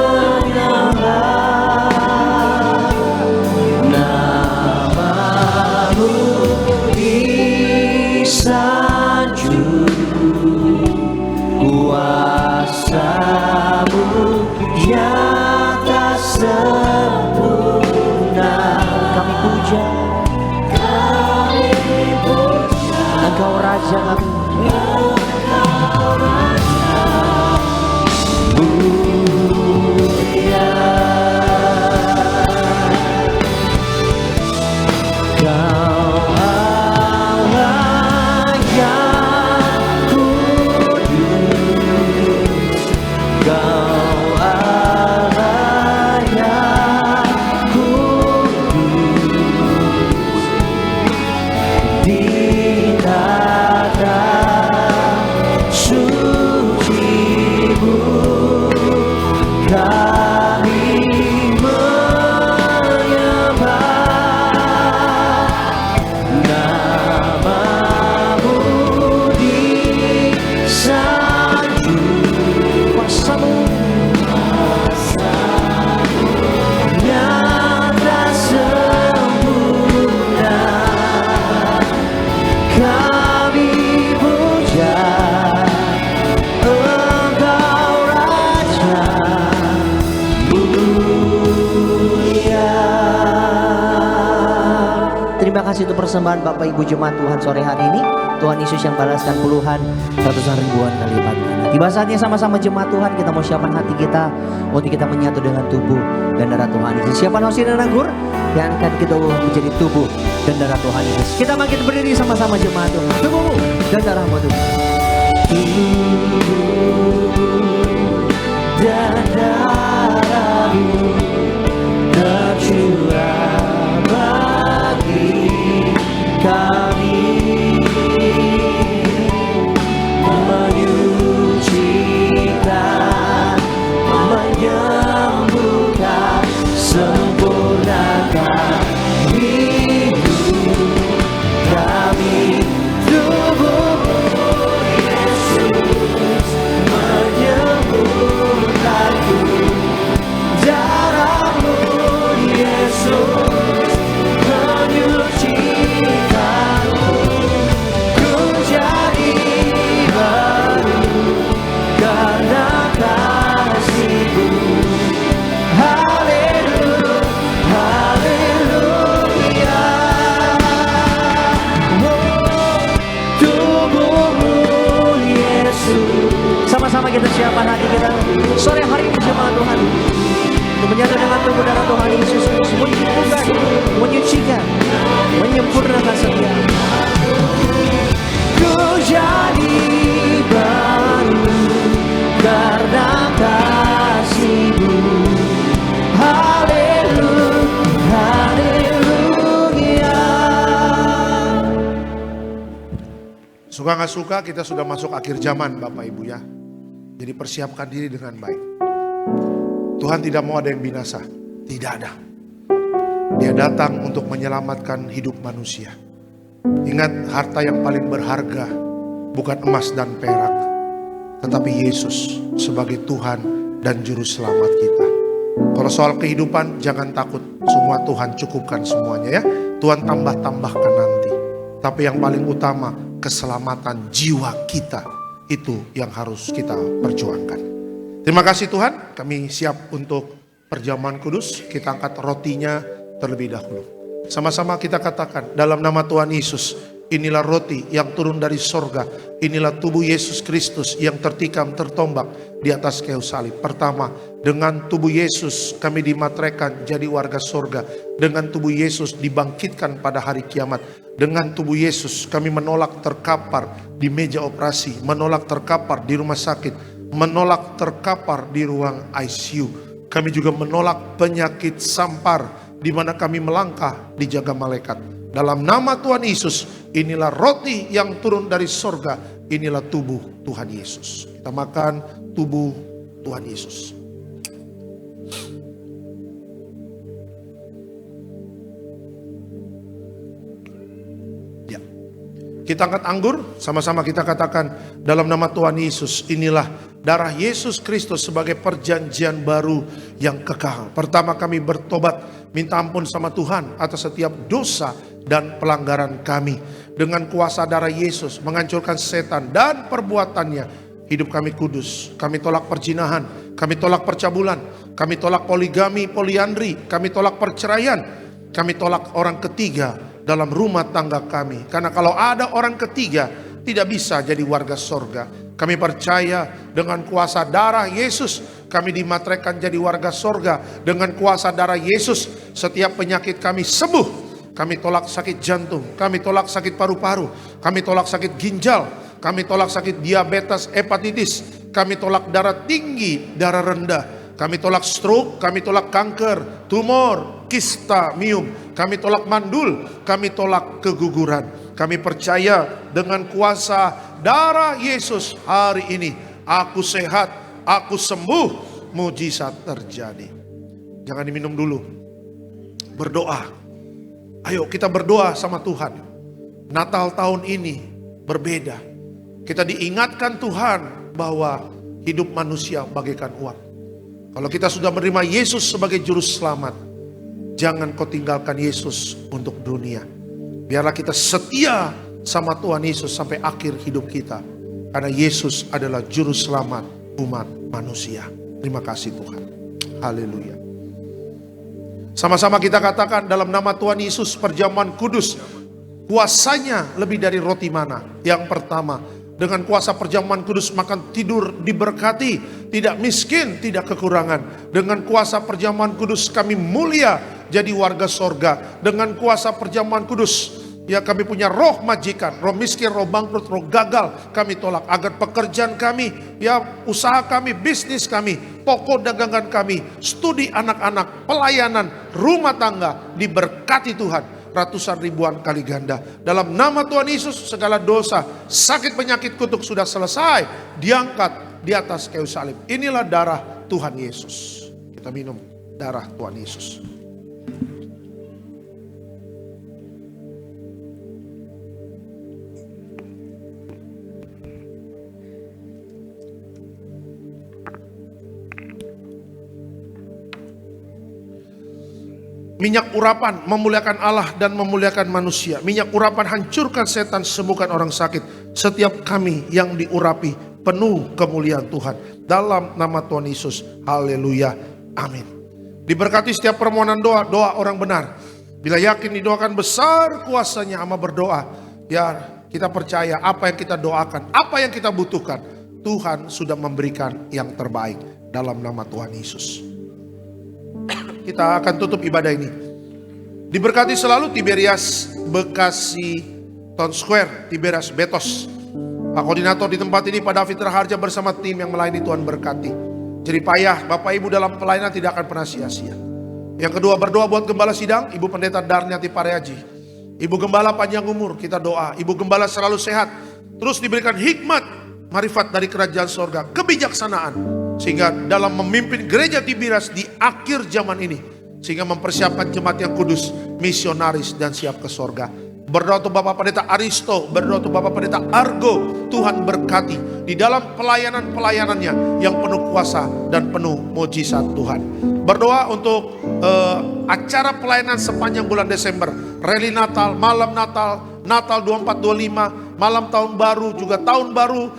[SPEAKER 1] nama-Mu disanjung, kuasa-Mu nyata sempurna. Kami puja Engkau Raja kami, mulia. Kau Allah yang kudus, Kau Allah yang kudus, di tata kasih untuk persembahan Bapak Ibu jemaat Tuhan sore hari ini. Tuhan Yesus yang balaskan puluhan, ratusan ribuan kali lipat ganda. Tiba saatnya sama-sama jemaat Tuhan kita mau siapkan hati kita untuk kita menyatu dengan tubuh dan darah Tuhan Yesus. Siapkan hosti dan anggur yang akan kita menjadi tubuh dan darah Tuhan Yesus. Kita makin berdiri sama-sama jemaat Tuhan. Tubuhmu dan darahmu Tuhan. Dan darahmu tercurah bagi kami, menyucikan, menyembuhkan, sempurnakan hidup kami. Tubuhmu Yesus menyembuhkanku, darahmu Yesus menyucikanku, ku jadi baru karena kasih-Mu. Haleluya, haleluya. Oh, tubuhmu Yesus. Sama-sama kita siapkan hati kita sore hari ini jemaat Tuhan, untuk menyatu dengan tubuh darah Tuhan Yesus, menyembuhkan, menyucikan, menyempurnakan setiap. Ku jadi baru karena kasih-Mu. Haleluya, haleluya.
[SPEAKER 4] Suka nggak suka kita sudah masuk akhir zaman Bapak Ibu ya. Jadi persiapkan diri dengan baik. Tuhan tidak mau ada yang binasa. Tidak ada. Dia datang untuk menyelamatkan hidup manusia. Ingat, harta yang paling berharga bukan emas dan perak, tetapi Yesus sebagai Tuhan dan Juru Selamat kita. Kalau soal kehidupan jangan takut. Semua Tuhan cukupkan semuanya ya. Tuhan tambah-tambahkan nanti. Tapi yang paling utama keselamatan jiwa kita. Itu yang harus kita perjuangkan. Terima kasih Tuhan, kami siap untuk perjamuan kudus. Kita angkat rotinya terlebih dahulu. Sama-sama kita katakan dalam nama Tuhan Yesus, inilah roti yang turun dari sorga. Inilah tubuh Yesus Kristus yang tertikam tertombak di atas kayu salib. Pertama, dengan tubuh Yesus kami dimateraikan jadi warga sorga. Dengan tubuh Yesus dibangkitkan pada hari kiamat. Dengan tubuh Yesus kami menolak terkapar di meja operasi, menolak terkapar di rumah sakit, menolak terkapar di ruang ICU. Kami juga menolak penyakit sampar di mana kami melangkah dijaga malaikat. Dalam nama Tuhan Yesus, inilah roti yang turun dari sorga, inilah tubuh Tuhan Yesus. Kita makan tubuh Tuhan Yesus. Kita angkat anggur, sama-sama kita katakan dalam nama Tuhan Yesus, inilah darah Yesus Kristus sebagai perjanjian baru yang kekal. Pertama kami bertobat, minta ampun sama Tuhan atas setiap dosa dan pelanggaran kami. Dengan kuasa darah Yesus menghancurkan setan dan perbuatannya, hidup kami kudus. Kami tolak perzinahan, kami tolak percabulan, kami tolak poligami, poliandri, kami tolak perceraian, kami tolak orang ketiga dalam rumah tangga kami. Karena kalau ada orang ketiga tidak bisa jadi warga sorga. Kami percaya dengan kuasa darah Yesus kami dimateraikan jadi warga sorga. Dengan kuasa darah Yesus setiap penyakit kami sembuh. Kami tolak sakit jantung, kami tolak sakit paru-paru, kami tolak sakit ginjal, kami tolak sakit diabetes, hepatitis, kami tolak darah tinggi, darah rendah. Kami tolak stroke, kami tolak kanker, tumor, kista, miom. Kami tolak mandul, kami tolak keguguran. Kami percaya dengan kuasa darah Yesus hari ini. Aku sehat, aku sembuh, mujizat terjadi. Jangan diminum dulu. Berdoa. Ayo kita berdoa sama Tuhan. Natal tahun ini berbeda. Kita diingatkan Tuhan bahwa hidup manusia bagaikan uap. Kalau kita sudah menerima Yesus sebagai juru selamat, jangan kau tinggalkan Yesus untuk dunia. Biarlah kita setia sama Tuhan Yesus sampai akhir hidup kita. Karena Yesus adalah juru selamat umat manusia. Terima kasih Tuhan. Haleluya. Sama-sama kita katakan dalam nama Tuhan Yesus perjamuan kudus Kuasanya lebih dari roti mana. Yang pertama, dengan kuasa perjamuan kudus makan tidur diberkati, tidak miskin, tidak kekurangan. Dengan kuasa perjamuan kudus kami mulia jadi warga sorga. Dengan kuasa perjamuan kudus, ya kami punya roh majikan, roh miskin, roh bangkrut, roh gagal kami tolak. Agar pekerjaan kami, ya usaha kami, bisnis kami, pokok dagangan kami, studi anak-anak, pelayanan, rumah tangga diberkati Tuhan. Ratusan ribuan kali ganda. Dalam nama Tuhan Yesus, segala dosa, sakit, penyakit, kutuk sudah selesai, diangkat di atas kayu salib. Inilah darah Tuhan Yesus. Kita minum darah Tuhan Yesus. Minyak urapan memuliakan Allah dan memuliakan manusia. Minyak urapan hancurkan setan, sembuhkan orang sakit. Setiap kami yang diurapi penuh kemuliaan Tuhan. Dalam nama Tuhan Yesus. Haleluya. Amin. Diberkati setiap permohonan doa, doa orang benar. Bila yakin didoakan besar kuasanya ama berdoa. Ya kita percaya apa yang kita doakan, apa yang kita butuhkan. Tuhan sudah memberikan yang terbaik. Dalam nama Tuhan Yesus. Kita akan tutup ibadah ini. Diberkati selalu Tiberias Bekasi Town Square, Tiberias Betos. Pak Koordinator di tempat ini, Pak David Raharja bersama tim yang melayani, Tuhan berkati. Jerih payah Bapak Ibu dalam pelayanan tidak akan pernah sia-sia. Yang kedua, berdoa buat Gembala Sidang, Ibu Pendeta Darniati Pareaji. Ibu Gembala panjang umur, kita doa. Ibu Gembala selalu sehat. Terus diberikan hikmat, marifat dari kerajaan sorga, kebijaksanaan. Sehingga dalam memimpin gereja Tiberias di akhir zaman ini. Sehingga mempersiapkan jemaat yang kudus, misionaris dan siap ke sorga. Berdoa untuk Bapak Pendeta Aristo, berdoa untuk Bapak Pendeta Argo. Tuhan berkati di dalam pelayanan-pelayanannya yang penuh kuasa dan penuh mujizat Tuhan. Berdoa untuk acara pelayanan sepanjang bulan Desember. Rally Natal, malam Natal, Natal 24-25, malam tahun baru, juga tahun baru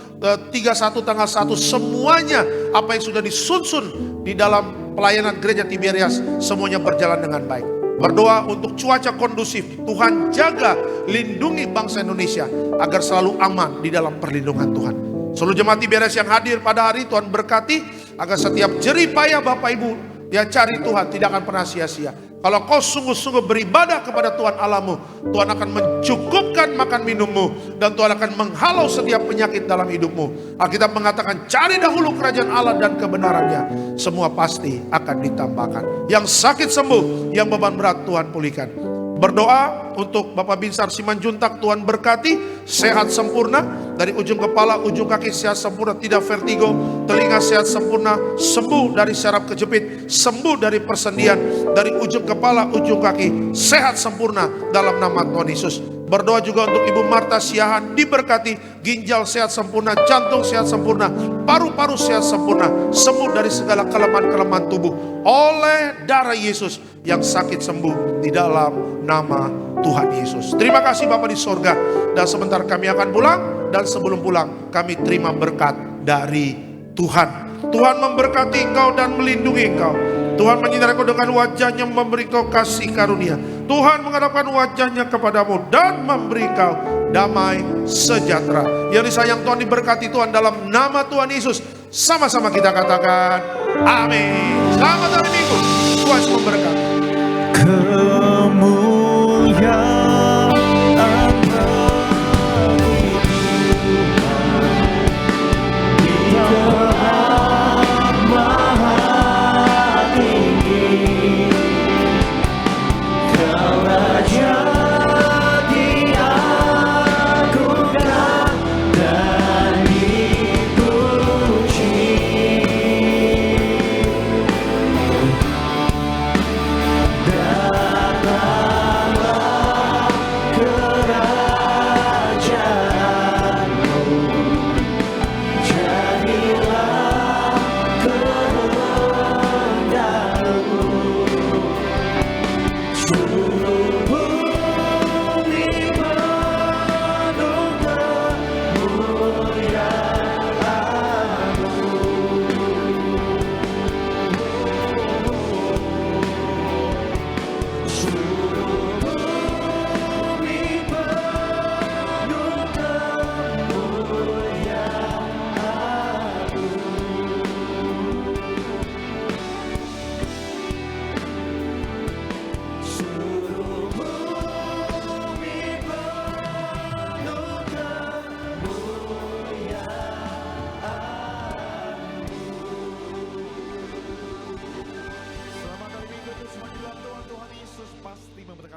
[SPEAKER 4] 31 tanggal 1. Semuanya apa yang sudah disusun di dalam pelayanan gereja Tiberias, semuanya berjalan dengan baik. Berdoa untuk cuaca kondusif. Tuhan jaga, lindungi bangsa Indonesia agar selalu aman di dalam perlindungan Tuhan. Seluruh jemaat Tiberias yang hadir pada hari, Tuhan berkati agar setiap jerih payah Bapak Ibu ya cari Tuhan tidak akan pernah sia-sia. Kalau kau sungguh-sungguh beribadah kepada Tuhan Allahmu, Tuhan akan mencukupkan makan minummu, dan Tuhan akan menghalau setiap penyakit dalam hidupmu. Alkitab mengatakan, cari dahulu kerajaan Allah dan kebenarannya, semua pasti akan ditambahkan. Yang sakit sembuh, yang beban berat Tuhan pulihkan. Berdoa untuk Bapak Binsar Simanjuntak, Tuhan berkati, sehat sempurna, dari ujung kepala, ujung kaki sehat sempurna, tidak vertigo, telinga sehat sempurna, sembuh dari syaraf kejepit, sembuh dari persendian, dari ujung kepala, ujung kaki, sehat sempurna dalam nama Tuhan Yesus. Berdoa juga untuk Ibu Marta Siahan, diberkati, ginjal sehat sempurna, jantung sehat sempurna, paru-paru sehat sempurna, sembuh dari segala kelemahan-kelemahan tubuh oleh darah Yesus, yang sakit sembuh di dalam nama Tuhan Yesus. Terima kasih Bapa di sorga. Dan sebentar kami akan pulang, dan sebelum pulang kami terima berkat dari Tuhan. Tuhan memberkati engkau dan melindungi engkau. Tuhan menyinari engkau dengan wajahnya, memberi engkau kasih karunia. Tuhan menghadapkan wajahnya kepadamu dan memberi engkau damai sejahtera. Yang disayang Tuhan, diberkati Tuhan dalam nama Tuhan Yesus. Sama-sama kita katakan amin. Selamat hari Minggu. Tuhan Yesus memberkati.
[SPEAKER 2] Kemuliaan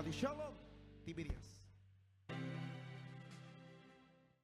[SPEAKER 2] memberkati. Shalom, Tiberias.